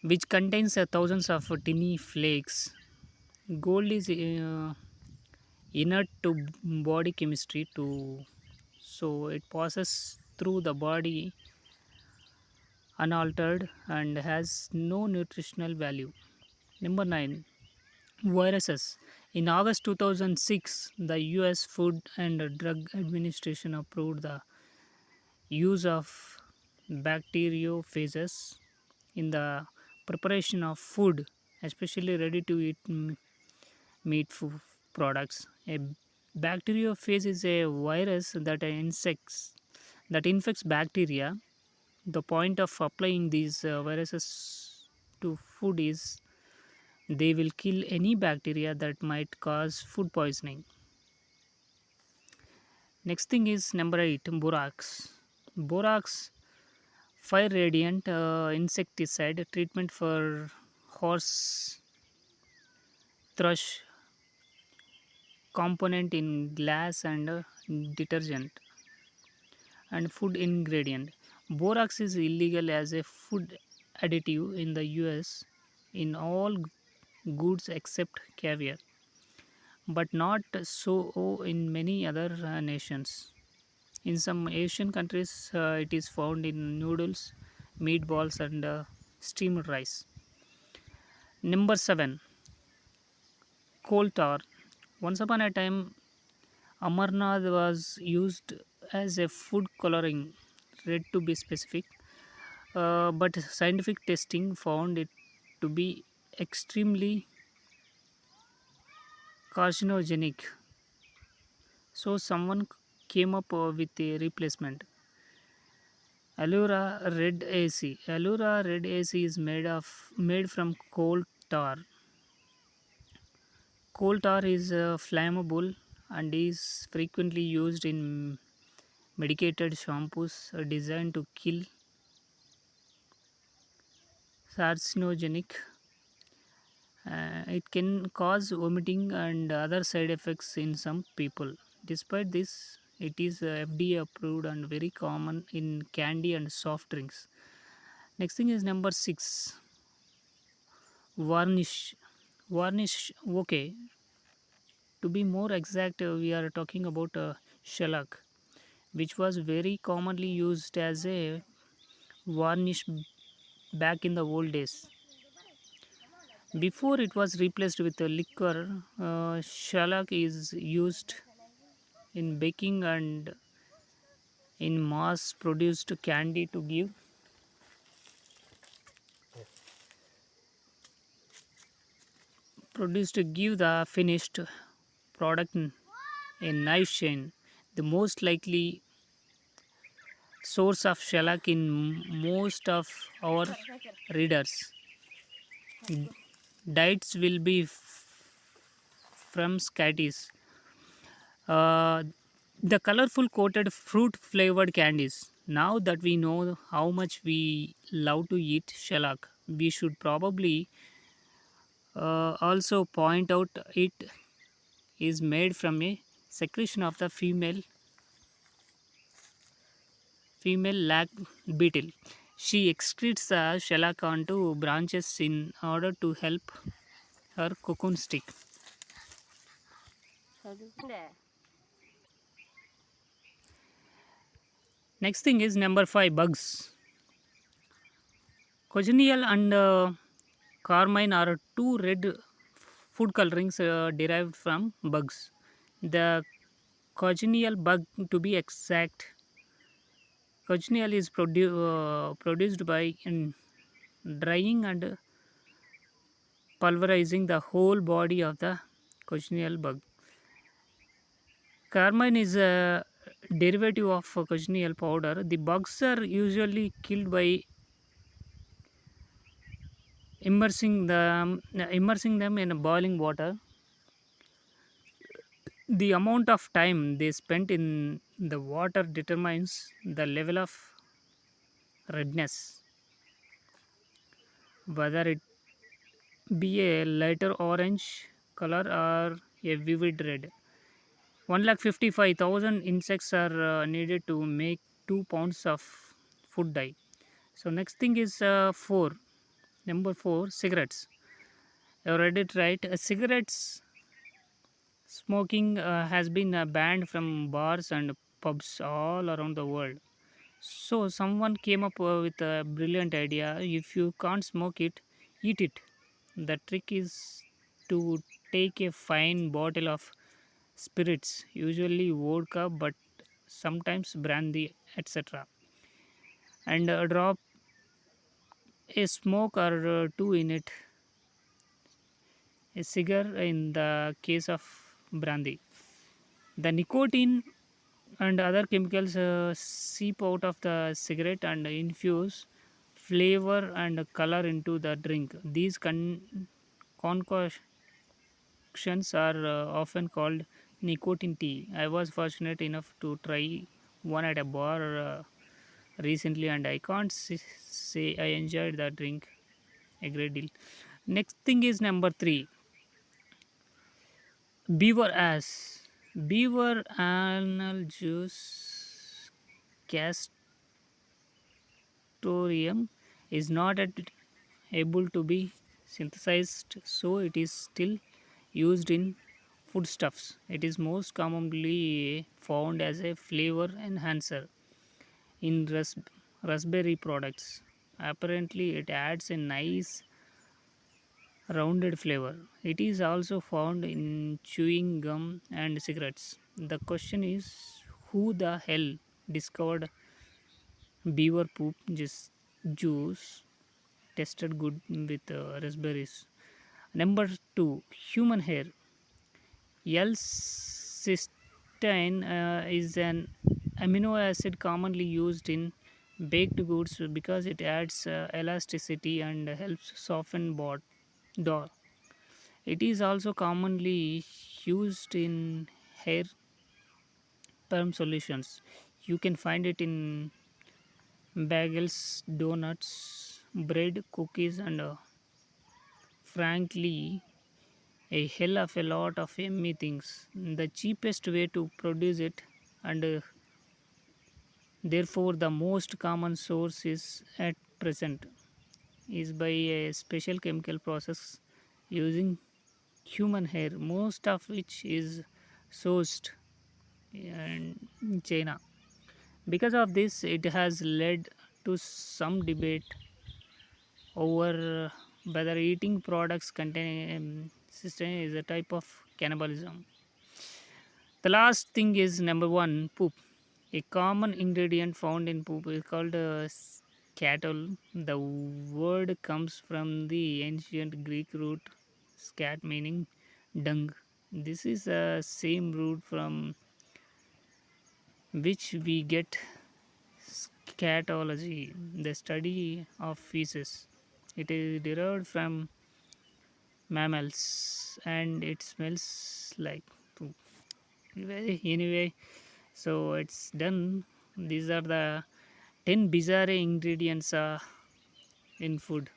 which contains thousands of tiny flakes. Gold is inert to body chemistry too, so it passes through the body unaltered and has no nutritional value. Number 9, viruses. In August 2006, the US Food and Drug Administration approved the use of bacteriophages in the preparation of food, especially ready to eat meat products. A bacteriophage is a virus that infects bacteria. The point of applying these viruses to food is they will kill any bacteria that might cause food poisoning. Next thing is number 8, borax. Borax, fire radiant insecticide treatment for horse thrush, component in glass and detergent and food ingredient. Borax is illegal as a food additive in the US in all goods except caviar, but not so in many other nations. In some Asian countries, it is found in noodles, meatballs, and steamed rice. Number 7, coal tar. Once upon a time, Amarnath was used as a food coloring, red to be specific, but scientific testing found it to be extremely carcinogenic. So someone came up with a replacement. Allura Red AC. Allura Red AC is made from coal tar. Coal tar is flammable and is frequently used in medicated shampoos designed to kill carcinogenic. It can cause vomiting and other side effects in some people. Despite this, it is FDA approved and very common in candy and soft drinks. Next thing is number 6, varnish. Varnish, okay. To be more exact, we are talking about shellac, which was very commonly used as a varnish back in the old days. Before it was replaced with a liquor, shellac is used in baking and in mass produced candy to give the finished product a nice shine. The most likely source of shellac in most of our readers' diets will be from Scotties. Uh, the colorful coated fruit flavored candies. Now that we know how much we love to eat shellac, we should probably also point out it is made from a secretion of the female lac beetle. She excretes the shellac onto branches in order to help her cocoon stick. Next thing is number 5, bugs. Cochineal and carmine are two red food colorings derived from bugs. The cochineal bug, to be exact, cochineal is produced by drying and pulverizing the whole body of the cochineal bug. Carmine is a derivative of cochineal powder. The bugs are usually killed by immersing them in boiling water. The amount of time they spent in the water determines the level of redness, whether it be a lighter orange color or a vivid red. 1,55,000 insects are needed to make 2 pounds of food dye. So next thing is 4. Number 4, cigarettes. You read it right. Cigarettes smoking has been banned from bars and pubs all around the world. So someone came up with a brilliant idea. If you can't smoke it, eat it. The trick is to take a fine bottle of spirits, usually vodka, but sometimes brandy, etc., and drop a smoke or two in it, a cigar in the case of brandy. The nicotine and other chemicals seep out of the cigarette and infuse flavor and color into the drink. These concoctions are often called nicotine tea. I was fortunate enough to try one at a bar recently, and I can't say I enjoyed the drink a great deal. Next thing is number 3, beaver ass. Beaver anal juice, cast Petroleum is not able to be synthesized, so it is still used in foodstuffs. It is most commonly found as a flavor enhancer in raspberry products. Apparently, it adds a nice rounded flavor. It is also found in chewing gum and cigarettes. The question is, who the hell discovered beaver poop juice tasted good with raspberries? Number 2, human hair. L-cysteine is an amino acid commonly used in baked goods because it adds elasticity and helps soften dough. It is also commonly used in hair perm solutions. You can find it in bagels, donuts, bread, cookies, and frankly, a hell of a lot of yummy things. The cheapest way to produce it, and therefore the most common source is at present, is by a special chemical process using human hair, most of which is sourced in China. Because of this, it has led to some debate over whether eating products containing system is a type of cannibalism. The last thing is number one, poop. A common ingredient found in poop is called scatol. The word comes from the ancient Greek root scat, meaning dung. This is the same root from which we get scatology, the study of feces. It is derived from mammals and it smells like poop. Anyway, so it's done. These are the 10 bizarre ingredients in food.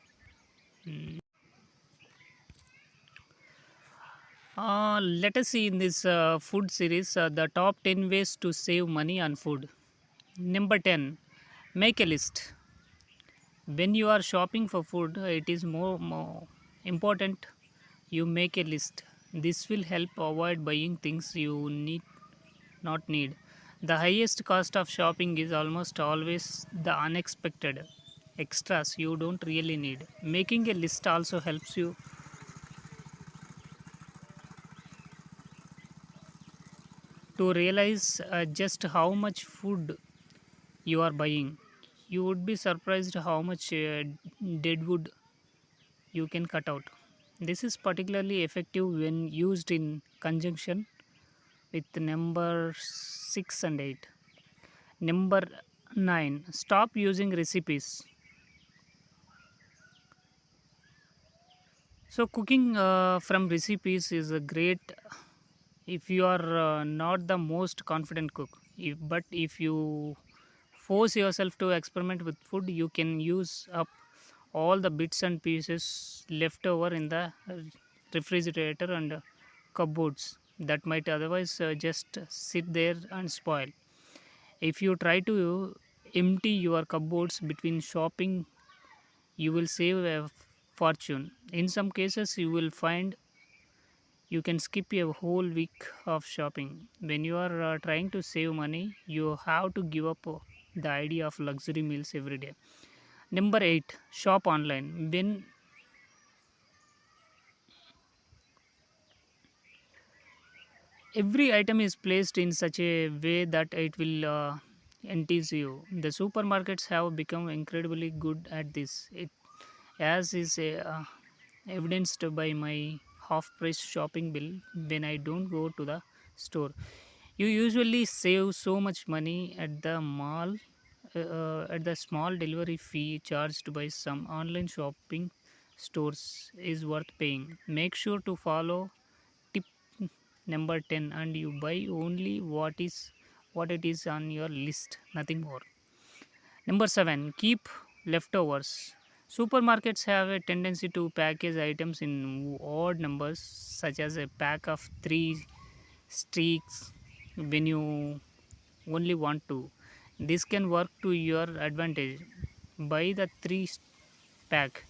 Mm. Let us see in this food series the top 10 ways to save money on food. Number 10, make a list. When you are shopping for food, it is more important you make a list. This will help avoid buying things you not need. The highest cost of shopping is almost always the unexpected extras you don't really need. Making a list also helps you to realize just how much food you are buying. You would be surprised how much deadwood you can cut out. This is particularly effective when used in conjunction with number 6 and 8. Number 9, stop using recipes. So, cooking from recipes is a great if you are not the most confident cook. But if you force yourself to experiment with food, you can use up all the bits and pieces left over in the refrigerator and cupboards that might otherwise just sit there and spoil. If you try to empty your cupboards between shopping, you will save a fortune. In some cases, you will find you can skip a whole week of shopping. When you are trying to save money, you have to give up the idea of luxury meals every day. Number 8, shop online. When every item is placed in such a way that it will entice you, the supermarkets have become incredibly good at this. It as is evidenced by my half-price shopping bill when I don't go to the store. You usually save so much money at the mall at the small delivery fee charged by some online shopping stores is worth paying. Make sure to follow tip number 10 and you buy only what it is on your list, nothing more. Number 7, keep leftovers. Supermarkets have a tendency to package items in odd numbers, such as a pack of 3 streaks when you only want to. This can work to your advantage, Buy the 3 pack,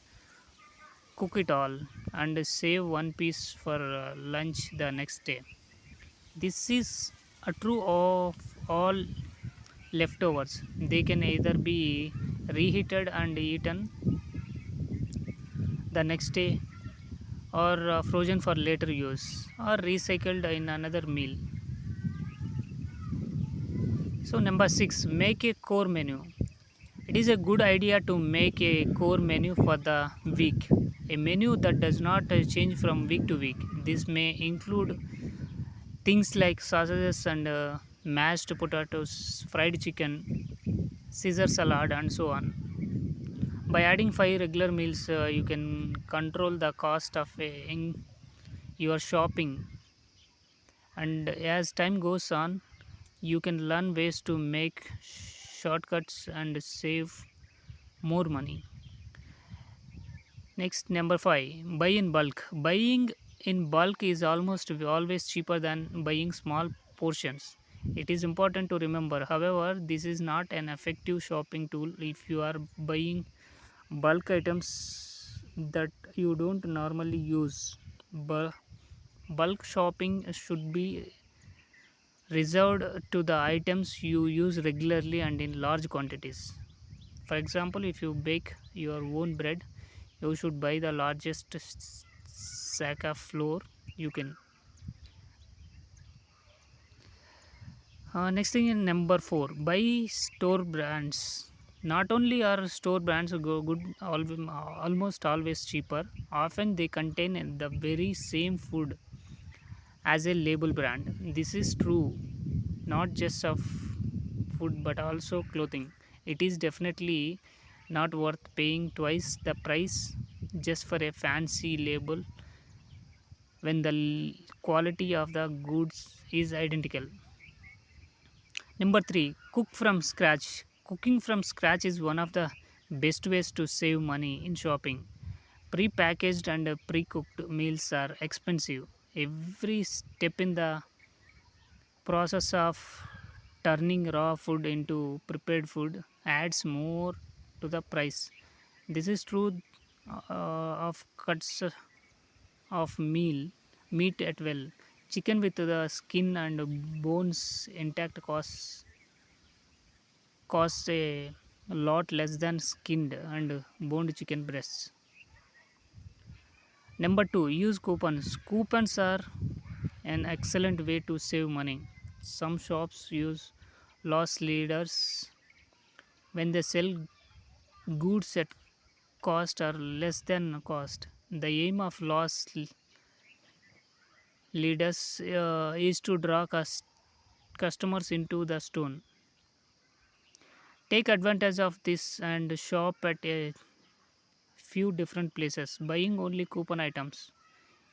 cook it all, and save one piece for lunch the next day. This is a true of all leftovers. They can either be reheated and eaten the next day, or frozen for later use, or recycled in another meal. So, number 6, make a core menu. It is a good idea to make a core menu for the week, a menu that does not change from week to week. This may include things like sausages and mashed potatoes, fried chicken, Caesar salad, and so on. By adding 5 regular meals, you can control the cost of in your shopping, and as time goes on, you can learn ways to make shortcuts and save more money. Next, number 5, buy in bulk. Buying in bulk is almost always cheaper than buying small portions. It is important to remember, however, this is not an effective shopping tool if you are buying bulk items that you don't normally use. Bulk shopping should be reserved to the items you use regularly and in large quantities. For example, if you bake your own bread, you should buy the largest sack of flour you can. Next thing in number 4, buy store brands. Not only are store brands good, almost always cheaper, often they contain the very same food as a label brand. This is true not just of food but also clothing. It is definitely not worth paying twice the price just for a fancy label when the quality of the goods is identical. Number 3, cook from scratch. Cooking from scratch is one of the best ways to save money in shopping. Pre-packaged and pre-cooked meals are expensive. Every step in the process of turning raw food into prepared food adds more to the price. This is true of cuts of meat at well. Chicken with the skin and bones intact costs a lot less than skinned and boned chicken breasts. Number 2, use coupons. Coupons are an excellent way to save money. Some shops use loss leaders when they sell goods at cost or less than cost. The aim of leaders is to draw customers into the store. Take advantage of this and shop at a few different places, buying only coupon items.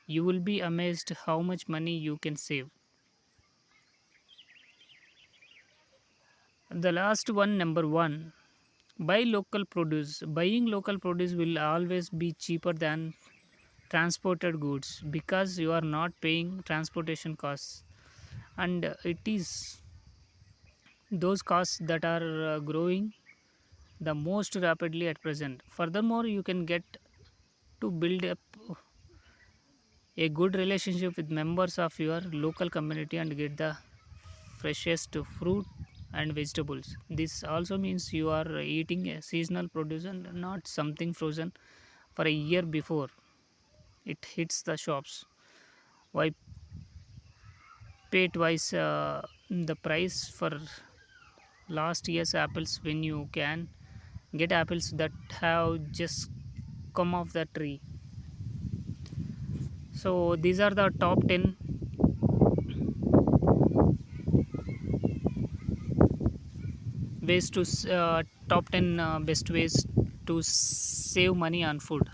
You will be amazed how much money you can save. The last one, number 1, buy local produce. Buying local produce will always be cheaper than transported goods because you are not paying transportation costs, and it is those costs that are growing the most rapidly at present. Furthermore, you can get to build up a good relationship with members of your local community and get the freshest fruit and vegetables. This also means you are eating a seasonal produce and not something frozen for a year before it hits the shops. Why pay twice the price for last year's apples when you can get apples that have just come off the tree? So these are the top 10 ways to top 10 best ways to save money on food.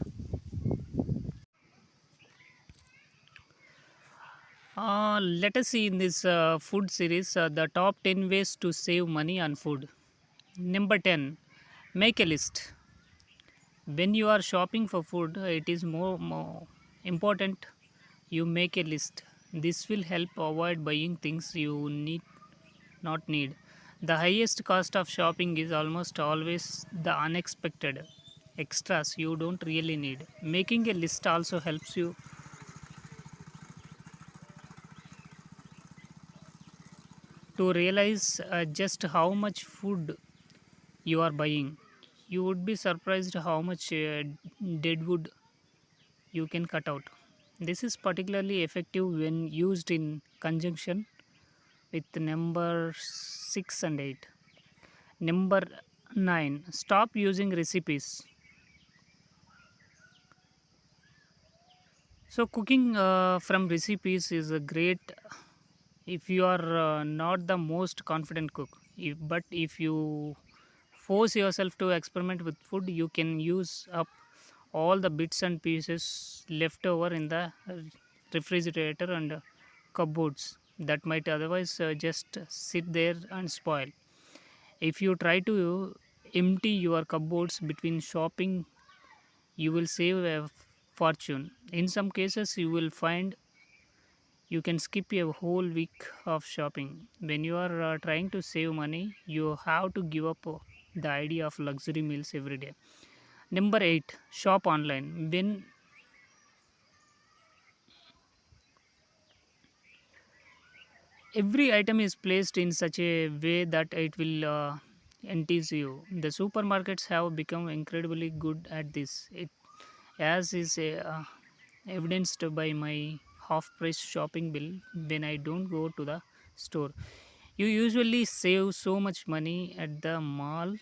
Let us see in this food series the top 10 ways to save money on food. Number 10, make a list. When you are shopping for food, it is more important you make a list. This will help avoid buying things you not need. The highest cost of shopping is almost always the unexpected extras you don't really need. Making a list also helps you to realize just how much food you are buying. You would be surprised how much deadwood you can cut out. This is particularly effective when used in conjunction with number 6 and 8. Number 9, stop using recipes. So, cooking from recipes is a great if you are not the most confident cook. But if you force yourself to experiment with food, you can use up all the bits and pieces left over in the refrigerator and cupboards that might otherwise just sit there and spoil. If you try to empty your cupboards between shopping, you will save a fortune. In some cases, you will find you can skip a whole week of shopping. When you are trying to save money, you have to give up the idea of luxury meals every day. Number 8, shop online. When every item is placed in such a way that it will entice you. The supermarkets have become incredibly good at this. It as is evidenced by my half-price shopping bill when I don't go to the store. You usually save so much money at the mall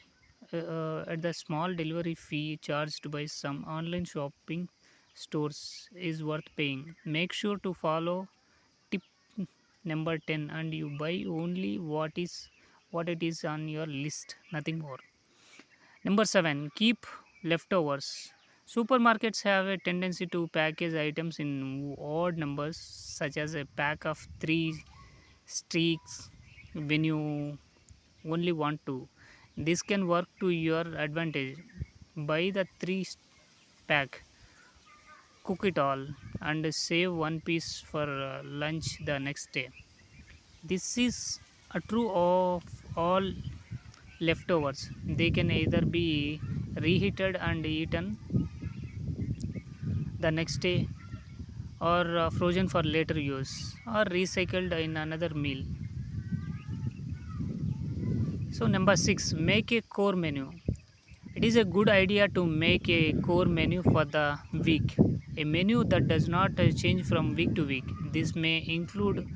at the small delivery fee charged by some online shopping stores is worth paying. Make sure to follow tip number 10 and you buy only what it is on your list, nothing more. Number 7, keep leftovers. Supermarkets have a tendency to package items in odd numbers, such as a pack of 3 streaks when you only want to. This can work to your advantage. Buy the 3 pack, cook it all, and save one piece for lunch the next day. This is true of all leftovers. They can either be reheated and eaten the next day, or frozen for later use, or recycled in another meal. So, number 6, make a core menu. It is a good idea to make a core menu for the week, a menu that does not change from week to week. This may include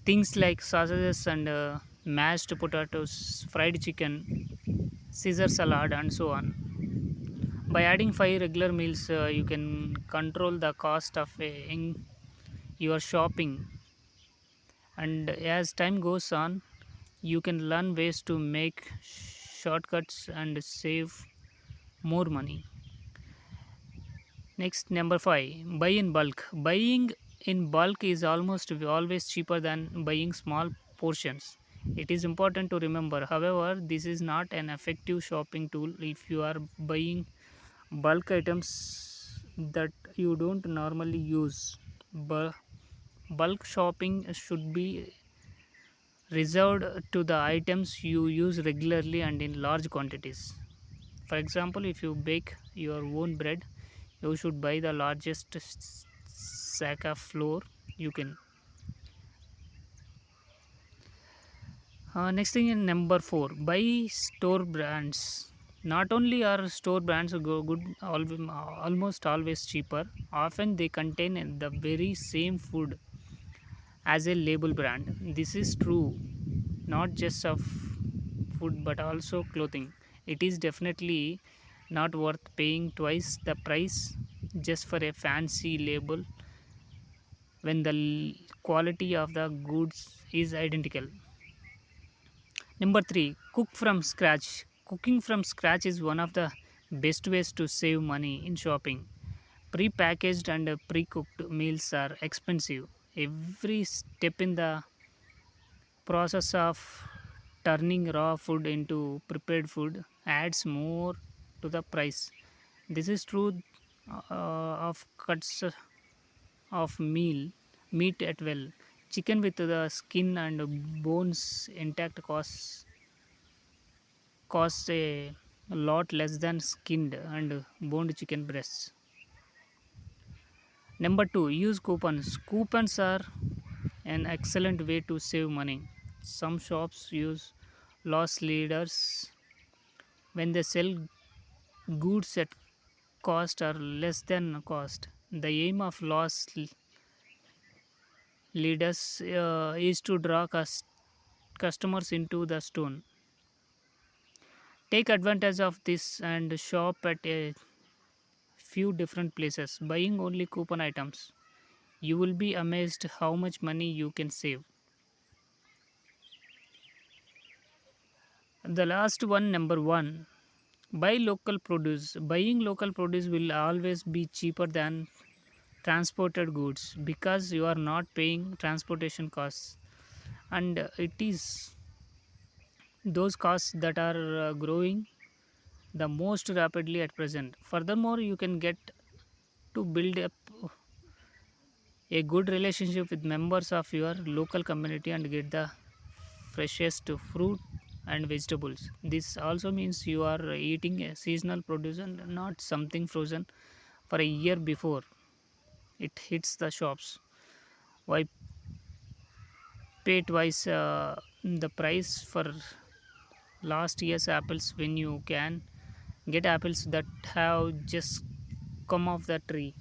things like sausages and mashed potatoes, fried chicken, Caesar salad, and so on. By adding 5 regular meals, you can control the cost of your shopping, and as time goes on, you can learn ways to make shortcuts and save more money. Next, number 5, buy in bulk. Buying in bulk is almost always cheaper than buying small portions. It is important to remember, however, this is not an effective shopping tool if you are buying bulk items that you don't normally use. Bulk shopping should be reserved to the items you use regularly and in large quantities. For example, if you bake your own bread, you should buy the largest sack of flour you can. Next thing in number 4, buy store brands. Not only are store brands almost always cheaper, often they contain the very same food as a label brand. This is true not just of food but also clothing. It is definitely not worth paying twice the price just for a fancy label when the quality of the goods is identical. Number 3, cook from scratch. Cooking from scratch is one of the best ways to save money in shopping. Pre-packaged and pre-cooked meals are expensive. Every step in the process of turning raw food into prepared food adds more to the price. This is true of cuts of meat at well. Chicken with the skin and bones intact costs costs a lot less than skinned and boned chicken breasts. Number 2, use coupons. Coupons are an excellent way to save money. Some shops use loss leaders when they sell goods at cost or less than cost. The aim of leaders is to draw customers into the store. Take advantage of this and shop at a few different places, buying only coupon items. You will be amazed how much money you can save. The last one, number 1, buy local produce. Buying local produce will always be cheaper than transported goods because you are not paying transportation costs, and it is those costs that are growing the most rapidly at present. Furthermore, you can get to build up a good relationship with members of your local community and get the freshest fruit and vegetables. This also means you are eating a seasonal produce and not something frozen for a year before it hits the shops. Why pay twice the price for last year's apples when you can get apples that have just come off the tree?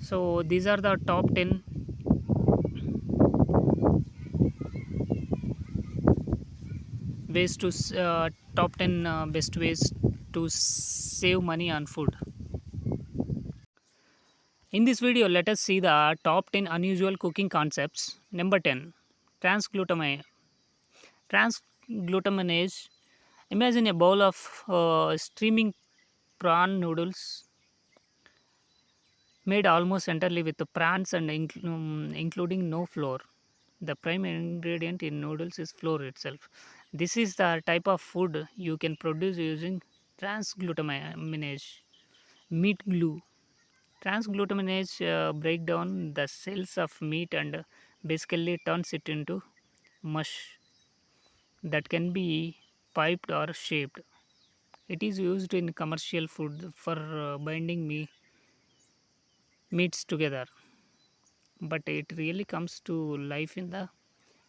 So these are the top 10 ways to top 10 best ways to save money on food. In this video, let us see the top 10 unusual cooking concepts. Number 10, transglutaminase. Transglutaminase. Imagine a bowl of steaming prawn noodles made almost entirely with the prawns and including no flour. The prime ingredient in noodles is flour itself. This is the type of food you can produce using transglutaminase, meat glue. Transglutaminase break down the cells of meat and basically turns it into mush that can be piped or shaped. It is used in commercial food for binding meats together, but it really comes to life in the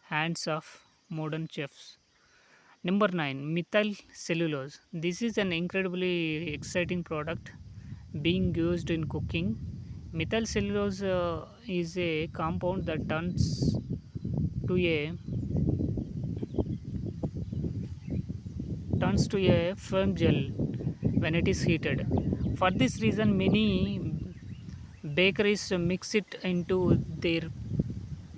hands of modern chefs. Number 9, methyl cellulose. This is an incredibly exciting product being used in cooking. Methyl cellulose is a compound that turns to a firm gel when it is heated. For this reason, many bakeries mix it into their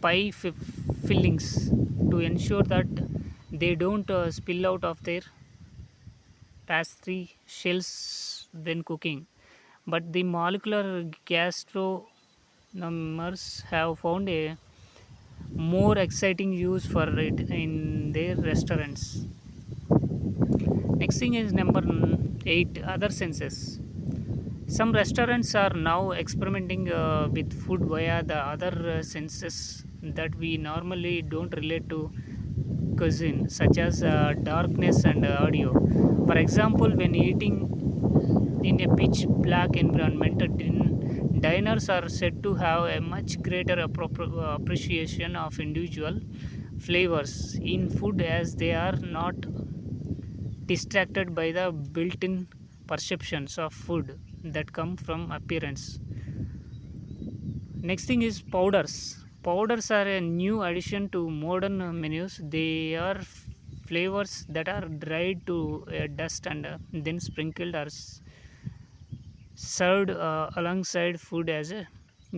pie fillings to ensure that they don't spill out of their pastry shells when cooking. But the molecular gastronomers have found a more exciting use for it in their restaurants. Next thing is number 8, other senses. Some restaurants are now experimenting with food via the other senses that we normally don't relate to cuisine, such as darkness and audio. For example, when eating in a pitch black environment, diners are said to have a much greater appreciation of individual flavors in food as they are not distracted by the built in perceptions of food that come from appearance. Next thing is powders. Powders are a new addition to modern menus. They are flavors that are dried to dust and then sprinkled or served alongside food as a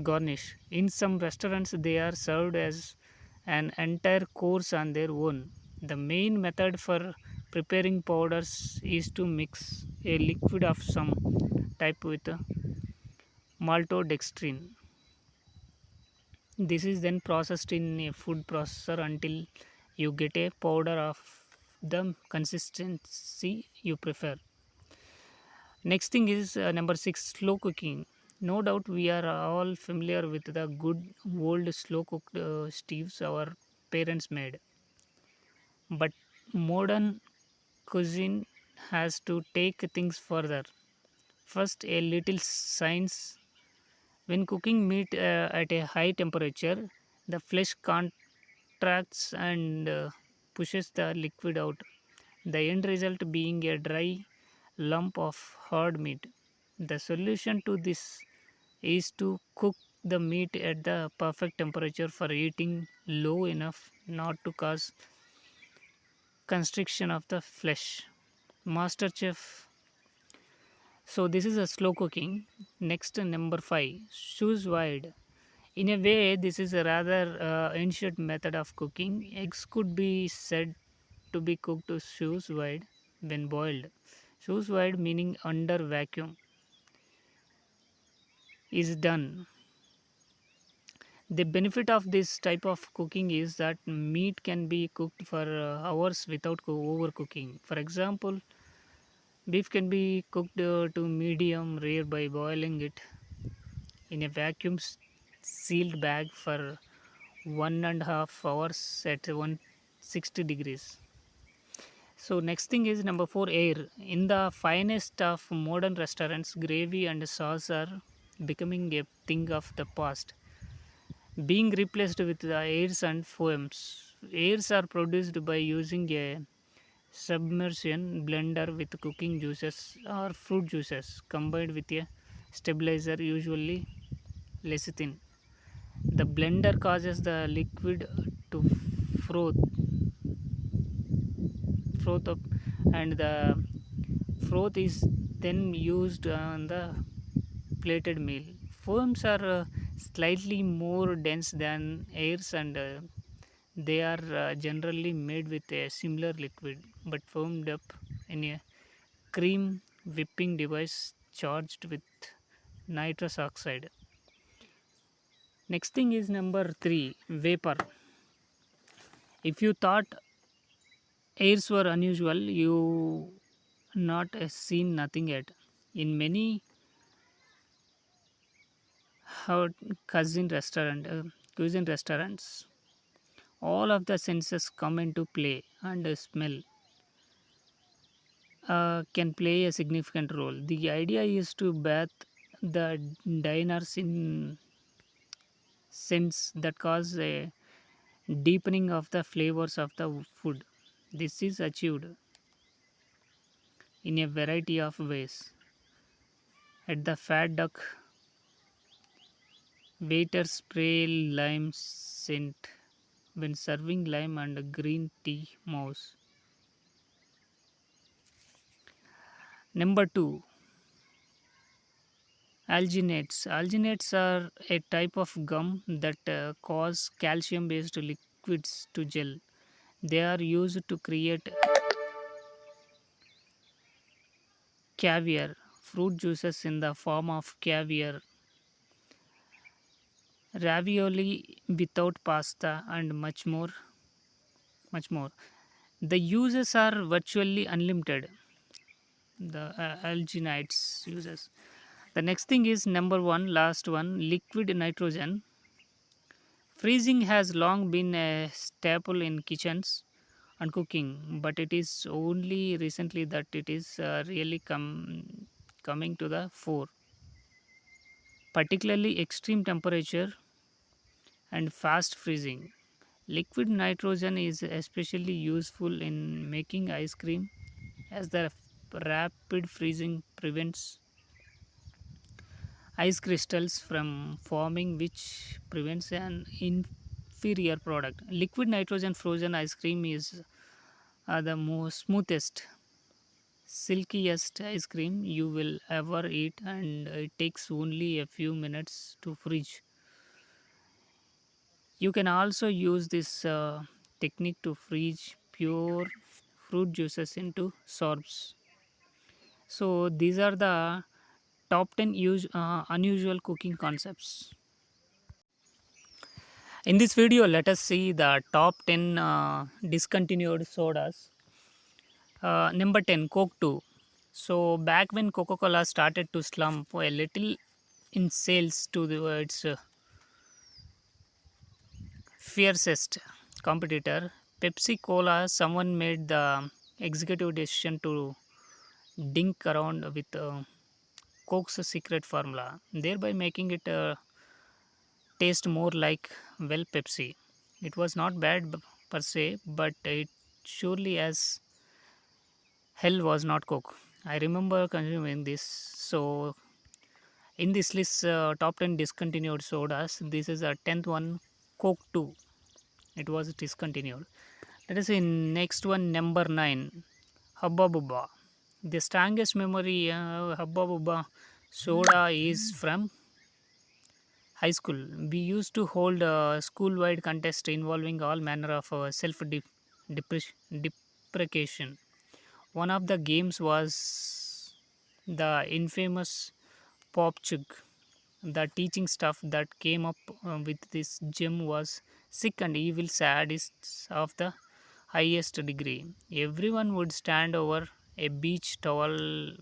garnish. In some restaurants, they are served as an entire course on their own. The main method for preparing powders is to mix a liquid of some type with maltodextrin. This is then processed in a food processor until you get a powder of the consistency you prefer. Next thing is number 6, slow cooking. No doubt we are all familiar with the good old slow cooked stews our parents made. But modern cuisine has to take things further. First, a little science. When cooking meat at a high temperature, the flesh contracts and pushes the liquid out, the end result being a dry lump of hard meat. The solution to this is to cook the meat at the perfect temperature for eating low enough not to cause constriction of the flesh. Master Chef. So this is a slow cooking. Next, number 5, choose wide. In a way, this is a rather ancient method of cooking. Eggs could be said to be cooked sous wide when boiled. Sous wide meaning under vacuum is done. The benefit of this type of cooking is that meat can be cooked for hours without overcooking. For example, beef can be cooked to medium rare by boiling it in a vacuum sealed bag for 1.5 hours at 160 degrees. So next thing is number 4, air. In the finest of modern restaurants, gravy and sauce are becoming a thing of the past, being replaced with the airs and foams. Airs are produced by using a submersion blender with cooking juices or fruit juices combined with a stabilizer, usually lecithin. The blender causes the liquid to froth, froth up, and the froth is then used on the plated meal. Foams are slightly more dense than airs, and they are generally made with a similar liquid but foamed up in a cream whipping device charged with nitrous oxide. Next thing is number 3, vapor. If you thought airs were unusual, you not seen nothing yet. In many hot cuisine restaurants, all of the senses come into play, and smell can play a significant role. The idea is to bathe the diners in scents that cause a deepening of the flavors of the food. This is achieved in a variety of ways. At the Fat Duck, waiters spray lime scent when serving lime and green tea mouse. Number 2, alginates. Alginates are a type of gum that cause calcium based liquids to gel. They are used to create caviar, fruit juices in the form of caviar, ravioli without pasta, and much more. The uses are virtually unlimited. The alginites uses. The next thing is number 1, last one, liquid nitrogen. Freezing has long been a staple in kitchens and cooking, but it is only recently that it is really coming to the fore. Particularly extreme temperature and fast freezing. Liquid nitrogen is especially useful in making ice cream, as the rapid freezing prevents ice crystals from forming, which prevents an inferior product. Liquid nitrogen frozen ice cream is the most smoothest, silkiest ice cream you will ever eat, and it takes only a few minutes to freeze. You can also use this technique to freeze pure fruit juices into sorbs. So these are the top 10 unusual cooking concepts. In this video, let us see the top 10 discontinued sodas. Number 10, Coke 2. So back when Coca-Cola started to slump a little in sales to its fiercest competitor, Pepsi Cola, someone made the executive decision to dink around with Coke's secret formula, thereby making it taste more like, well, Pepsi. It was not bad per se, but it surely as hell was not Coke. I remember consuming this. So, in this list, top 10 discontinued sodas, this is a 10th one, Coke 2. It was discontinued. Let us see next one, number 9, Hubba Bubba. The strongest memory Hubba Bubba soda is from high school. We used to hold a school-wide contest involving all manner of deprecation. One of the games was the infamous pop chug. The teaching stuff that came up with this gem was sick and evil sadists of the highest degree. Everyone would stand over a beach towel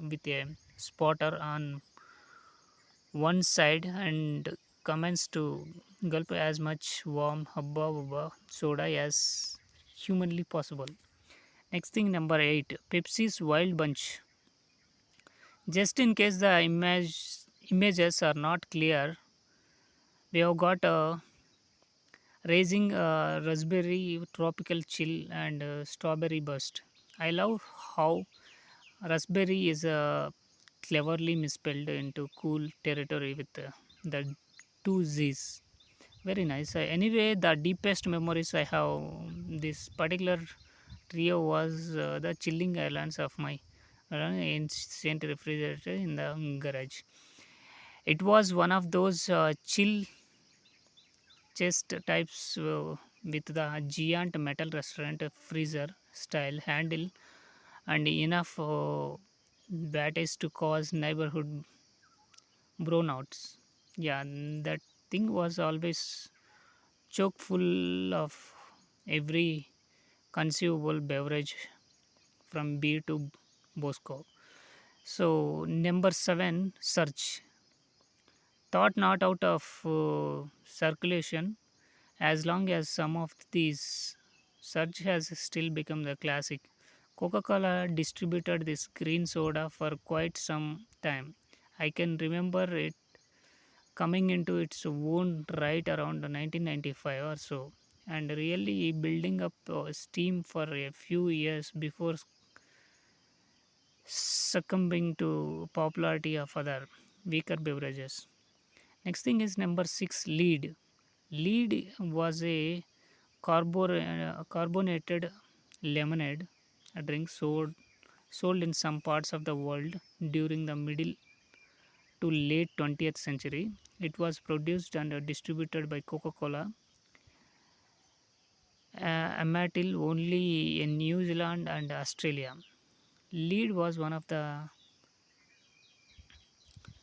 with a spotter on one side and commence to gulp as much warm hubba bubba soda as humanly possible. Next thing, number 8, Pepsi's Wild Bunch. Just in case the images are not clear, we have got a raising raspberry tropical chill and strawberry burst. I love how raspberry is cleverly misspelled into cool territory with the two Z's. Very nice. Anyway, the deepest memories I have this particular trio was the chilling islands of my ancient refrigerator in the garage. It was one of those chill chest types with the giant metal restaurant freezer style handle and enough wattage to cause neighborhood brownouts. Yeah, that thing was always choke full of every conceivable beverage from beer to Bosco. So, number 7, Surge. Thought not out of circulation as long as some of these. Surge has still become the classic. Coca Cola distributed this green soda for quite some time. I can remember it coming into its own right around 1995 or so, and really building up steam for a few years before succumbing to popularity of other weaker beverages. Next thing is number 6, Lead. Lead was a carbonated lemonade drink sold in some parts of the world during the middle to late 20th century. It was produced and distributed by Coca-Cola Amatil only in New Zealand and Australia. Lead was one of the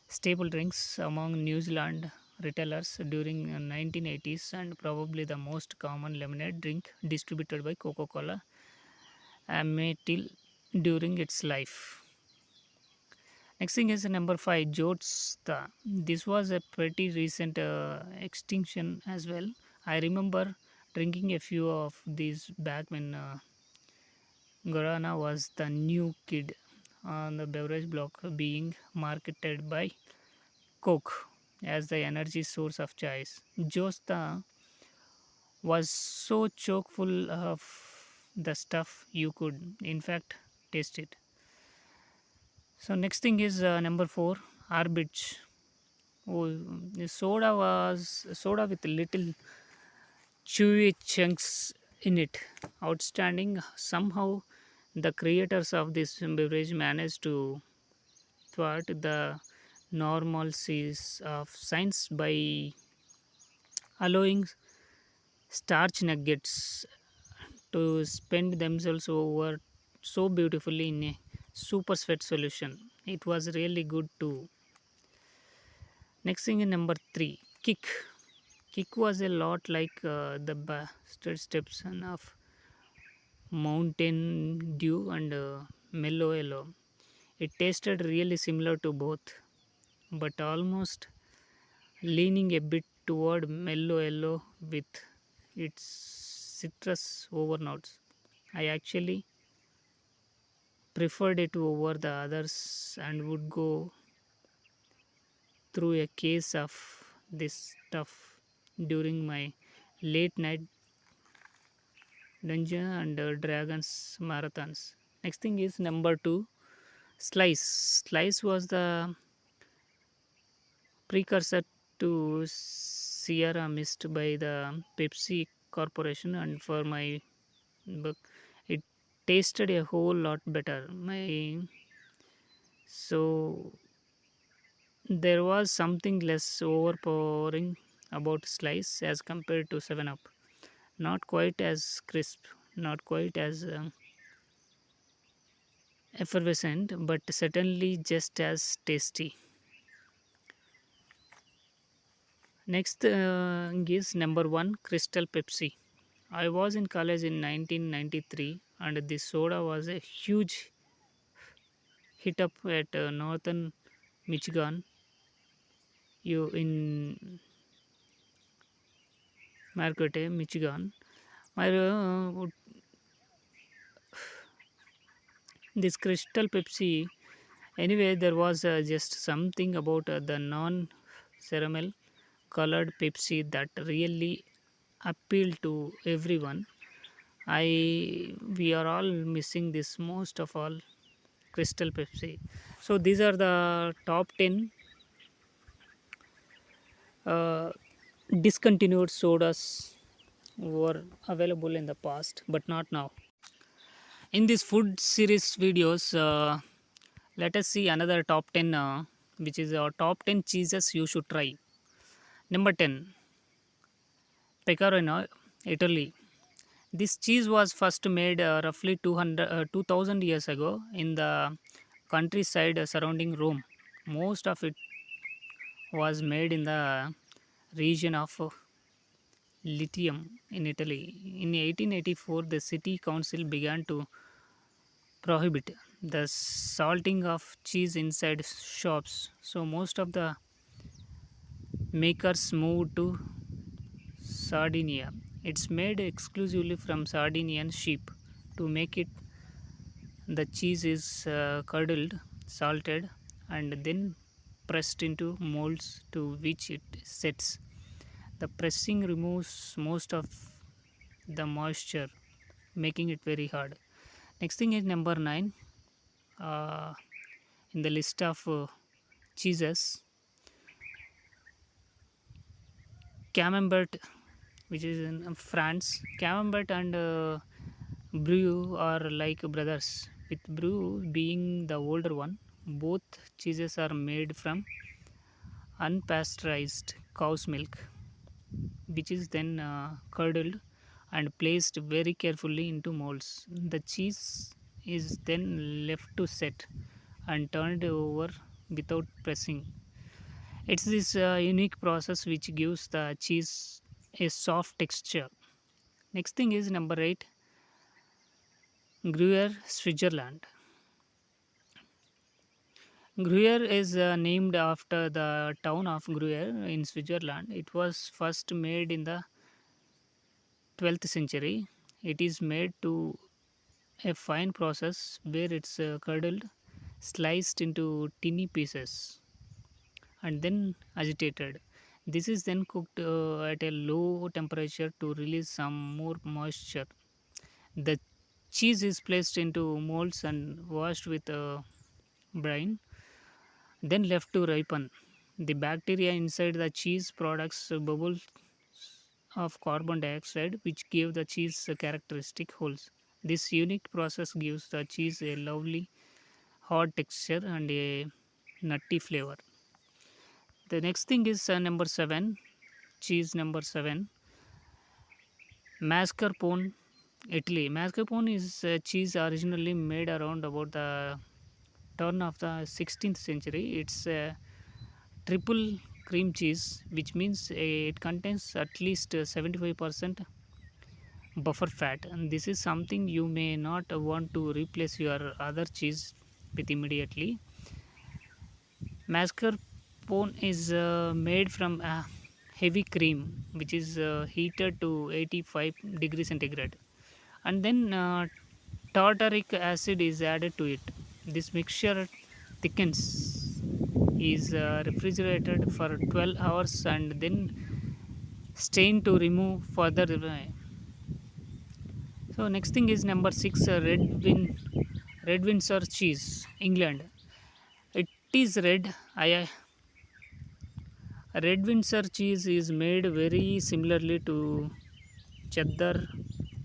staple drinks among New Zealand retailers during 1980s and probably the most common lemonade drink distributed by Coca-Cola Amatil during its life. Next thing is number 5, Jotsta. This was a pretty recent extinction as well. I remember drinking a few of these back when Guarana was the new kid on the beverage block being marketed by Coke as the energy source of choice. Josta was so chock full of the stuff you could, in fact, taste it. So next thing is number 4, Arbitch. Oh, the soda was soda with little chewy chunks in it. Outstanding. Somehow, the creators of this beverage managed to thwart the normalcies of science by allowing starch nuggets to spend themselves over so beautifully in a super sweat solution. It was really good too. Next thing is number 3, Kick. Kick was a lot like the bastard steps of Mountain Dew and Mellow Yellow. It tasted really similar to both, but almost leaning a bit toward Mellow Yellow with its citrus over notes. I actually preferred it over the others and would go through a case of this stuff during my late night Dungeon and Dragons marathons. Next thing is number two, Slice. Slice was the precursor to Sierra Mist by the Pepsi Corporation, and for my book, it tasted a whole lot better. So there was something less overpowering about Slice as compared to 7 Up. Not quite as crisp, not quite as effervescent, but certainly just as tasty. Next is number one, Crystal Pepsi. I was in college in 1993, and this soda was a huge hit up at northern Michigan. You in Marquette, Michigan. My this Crystal Pepsi. Anyway, there was just something about the non-caramel colored Pepsi that really appealed to everyone. We are all missing this most of all, Crystal Pepsi. So these are the top 10 uh, discontinued sodas were available in the past but not now. In this food series videos, let us see another top 10, which is our top 10 cheeses you should try. Number 10, Pecorino, Italy. This cheese was first made roughly 2000 years ago in the countryside surrounding Rome. Most of it was made in the region of Litium in Italy. In 1884, the city council began to prohibit the salting of cheese inside shops. So most of the makers moved to Sardinia. It's made exclusively from Sardinian sheep. To make it, the cheese is curdled, salted, and then pressed into molds to which it sets. The pressing removes most of the moisture, making it very hard. Next thing is number 9 uh, in the list of cheeses, Camembert, which is in France. Camembert and Brie are like brothers, with Brie being the older one. Both cheeses are made from unpasteurized cow's milk, which is then curdled and placed very carefully into molds. The cheese is then left to set and turned over without pressing. It's this unique process which gives the cheese a soft texture. Next thing is number 8, Gruyere, Switzerland. Gruyere is named after the town of Gruyere in Switzerland. It was first made in the 12th century. It is made to a fine process where it's curdled, sliced into tiny pieces, and then agitated. This is then cooked at a low temperature to release some more moisture. The cheese is placed into molds and washed with brine, then left to ripen. The bacteria inside the cheese products bubbles of carbon dioxide, which give the cheese characteristic holes. This unique process gives the cheese a lovely hard texture and a nutty flavor. The next thing is number 7, cheese number 7, mascarpone, Italy. Mascarpone is cheese originally made around about the turn of the 16th century. It's a triple cream cheese, which means it contains at least 75% buffer fat, and this is something you may not want to replace your other cheese with immediately. Mascarpone is made from heavy cream which is heated to 85 degrees centigrade, and then tartaric acid is added to it. This mixture thickens, is refrigerated for 12 hours and then strained to remove further. So next thing is number 6, red Windsor cheese, England. It is red. Red Windsor cheese is made very similarly to cheddar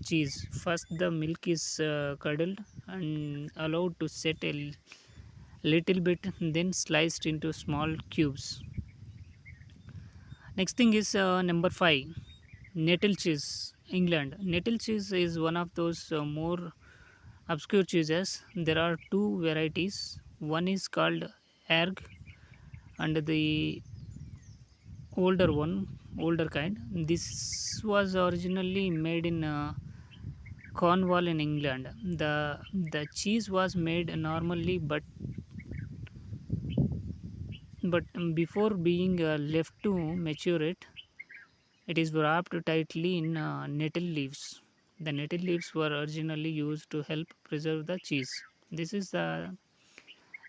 cheese. First, the milk is curdled and allowed to set a little bit, then sliced into small cubes. Next thing is number 5, Nettle cheese, England. Nettle cheese is one of those more obscure cheeses. There are two varieties. One is called Erg, and the older kind. This was originally made in Cornwall in England. The cheese was made normally, but before being left to mature, it is wrapped tightly in nettle leaves. The nettle leaves were originally used to help preserve the cheese. This is the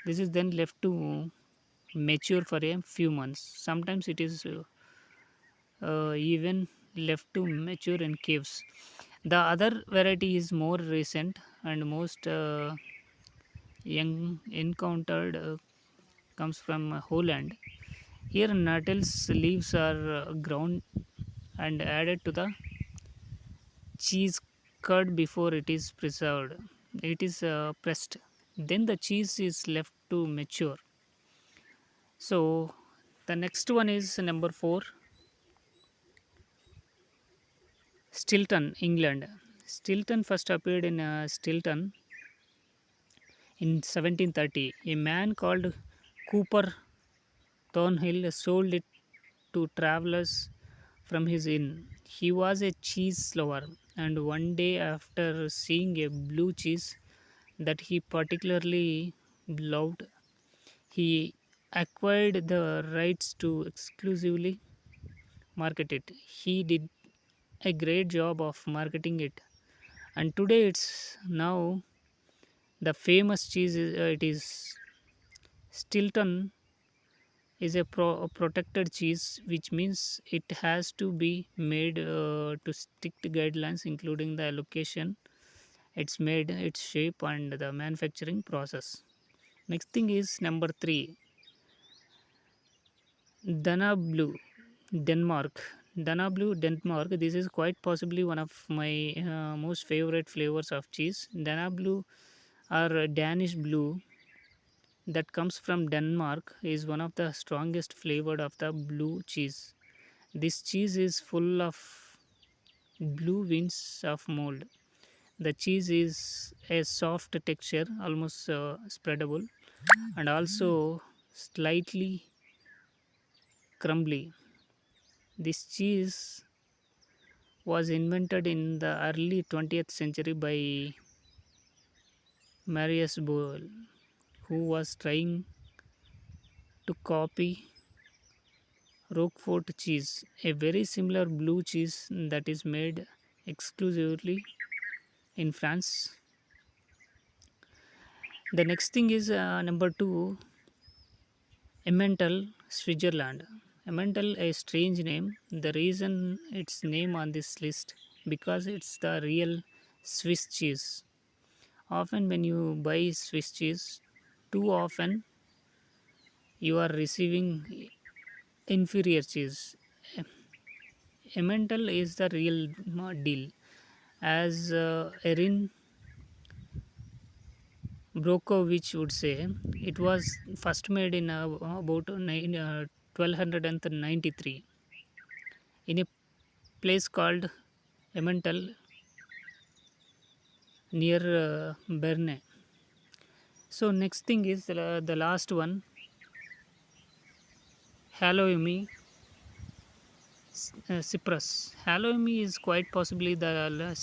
this is then left to mature for a few months. Sometimes it is even left to mature in caves. The other variety is more recent and most young encountered comes from Holland. Here, nettles leaves are ground and added to the cheese curd before it is preserved. It is pressed. Then the cheese is left to mature. So the next one is number 4, Stilton, England. Stilton first appeared in Stilton in 1730. A man called Cooper Thornhill sold it to travelers from his inn. He was a cheese lover, and one day, after seeing a blue cheese that he particularly loved, he acquired the rights to exclusively market it. He did a great job of marketing it, and today it's now the famous cheese. It is Stilton is a protected cheese, which means it has to be made to strict guidelines, including the location it's made, its shape, and the manufacturing process. Next thing is number 3, Dana Blue, Denmark. Dana Blue, Denmark. This is quite possibly one of my most favorite flavors of cheese. Dana Blue or Danish Blue that comes from Denmark is one of the strongest flavored of the blue cheese. This cheese is full of blue veins of mold. The cheese is a soft texture, almost spreadable, and also slightly crumbly. This cheese was invented in the early 20th century by Marius Boyle, who was trying to copy Roquefort cheese, a very similar blue cheese that is made exclusively in France. The next thing is number 2, Emmental, Switzerland. Emmental, a strange name. The reason its name on this list because it's the real Swiss cheese. Often when you buy Swiss cheese, too often you are receiving inferior cheese. Emmental is the real deal. As Erin Brockovich would say, it was first made in about 1293 in a place called Emmental near Berne. So next thing is the last one, Halloumi Cyprus. Halloumi is quite possibly the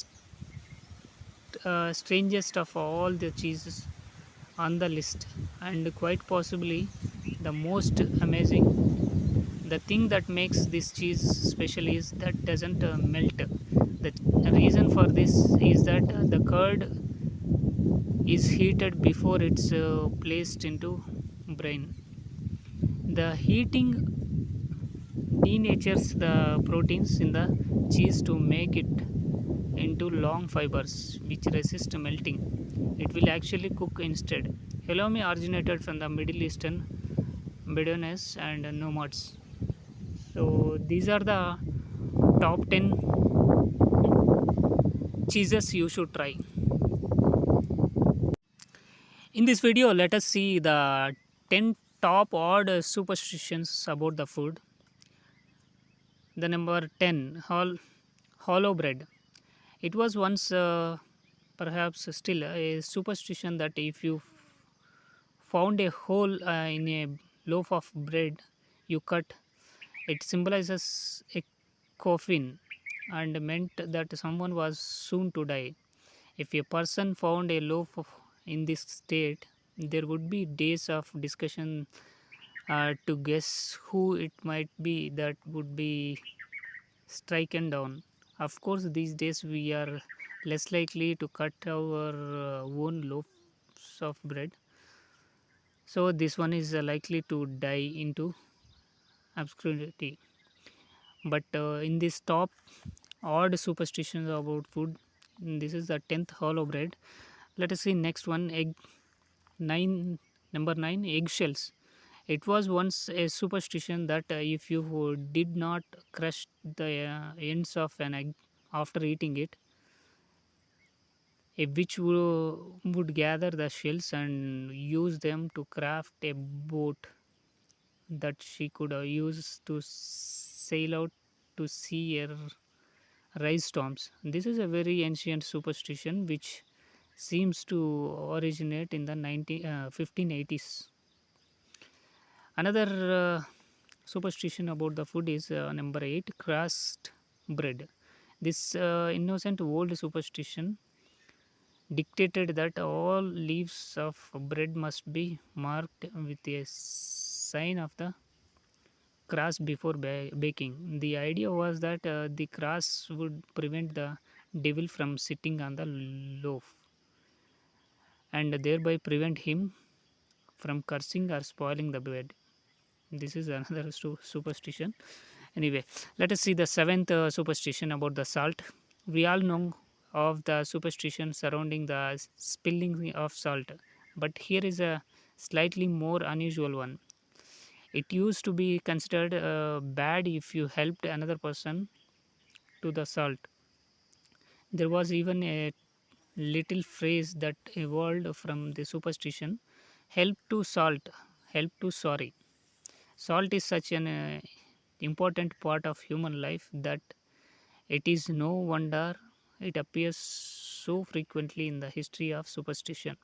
strangest of all the cheeses on the list, and quite possibly the most amazing The thing that makes this cheese special is that doesn't melt. The reason for this is that the curd is heated before it's placed into brine. The heating denatures the proteins in the cheese to make it into long fibers which resist melting. It will actually cook instead. Halloumi originated from the Middle Eastern Bedouins and nomads. So these are the top 10 cheeses you should try. In this video, let us see the 10 top odd superstitions about the food. The number 10, hollow bread. It was once, perhaps still, a superstition that if you found a hole in a loaf of bread you cut, it symbolizes a coffin and meant that someone was soon to die. If a person found a loaf in this state, there would be days of discussion to guess who it might be that would be stricken down. Of course, these days we are less likely to cut our own loaves of bread. So this one is likely to die into obscurity. But in this top odd superstitions about food, this is the 10th hollow bread. Let us see next one, egg 9. Number 9, eggshells. It was once a superstition that if you did not crush the ends of an egg after eating it, a witch would gather the shells and use them to craft a boat that she could use to sail out to sea or rise storms. This is a very ancient superstition which seems to originate in the 1580s. Another superstition about the food is number 8, crust bread. This innocent old superstition dictated that all leaves of bread must be marked with a sign of the crust before baking. The idea was that the crust would prevent the devil from sitting on the loaf and thereby prevent him from cursing or spoiling the bread. This is another superstition. Anyway, let us see the 7th superstition about the salt. We all know of the superstition surrounding the spilling of salt, but here is a slightly more unusual one. It used to be considered bad if you helped another person to the salt. There was even a little phrase that evolved from the superstition: help to salt, help to sorry. Salt is such an important part of human life that it is no wonder it appears so frequently in the history of superstition.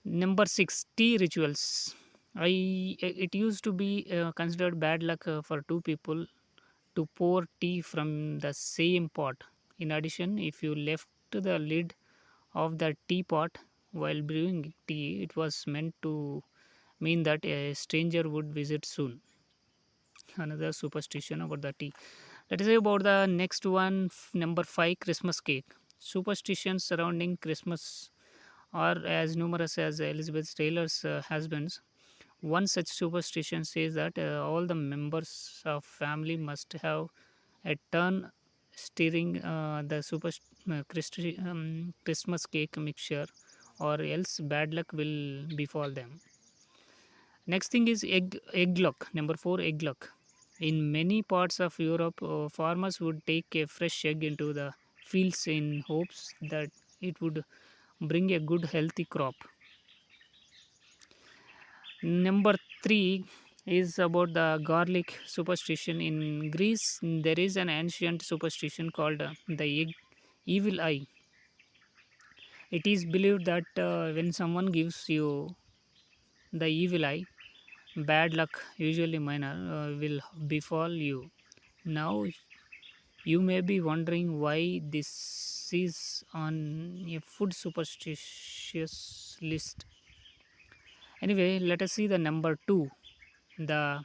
Number 6, tea rituals. It used to be considered bad luck for two people to pour tea from the same pot. In addition, if you left the lid of the teapot while brewing tea, it was meant to mean that a stranger would visit soon. Another superstition about the tea. Let us say about the next one, number 5, Christmas cake. Superstitions surrounding Christmas are as numerous as Elizabeth Taylor's husbands. One such superstition says that all the members of family must have a turn stirring the Christmas cake mixture, or else bad luck will befall them. Next thing is egg luck. Number 4, egg luck. In many parts of Europe, farmers would take a fresh egg into the fields in hopes that it would bring a good healthy crop. Number 3 is about the garlic superstition. In Greece, there is an ancient superstition called the evil eye. It is believed that when someone gives you the evil eye, bad luck, usually minor, will befall you. Now, you may be wondering why this is on a food superstitious list. Anyway, let us see the number 2, the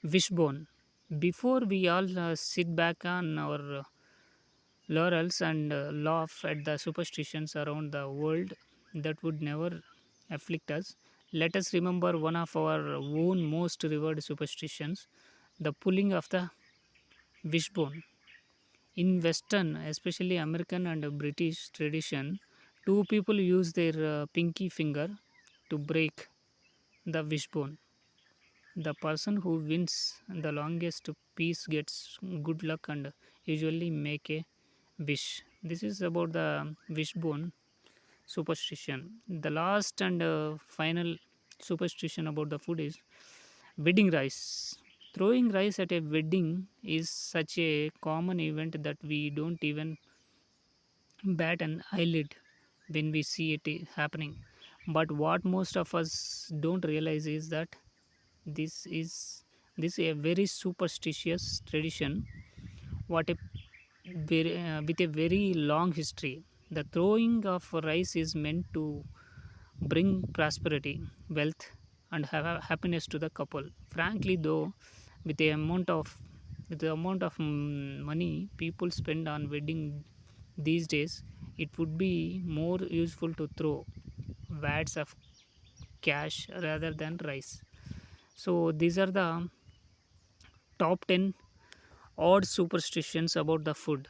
Wishbone. Before we all sit back on our laurels and laugh at the superstitions around the world that would never afflict us, let us remember one of our own most revered superstitions, the pulling of the wishbone. In Western, especially American and British tradition, two people use their pinky finger to break the wishbone. The person who wins the longest piece gets good luck and usually make a wish. This is about the wishbone superstition. The last and final superstition about the food is wedding rice. Throwing rice at a wedding is such a common event that we don't even bat an eyelid when we see it happening. But what most of us don't realize is that this is this is a very superstitious tradition. What a with a very long history. The throwing of rice is meant to bring prosperity, wealth, and happiness to the couple. Frankly, though, with the amount of money people spend on wedding these days, it would be more useful to throw wads of cash rather than rice. So these are the top 10 odd superstitions about the food.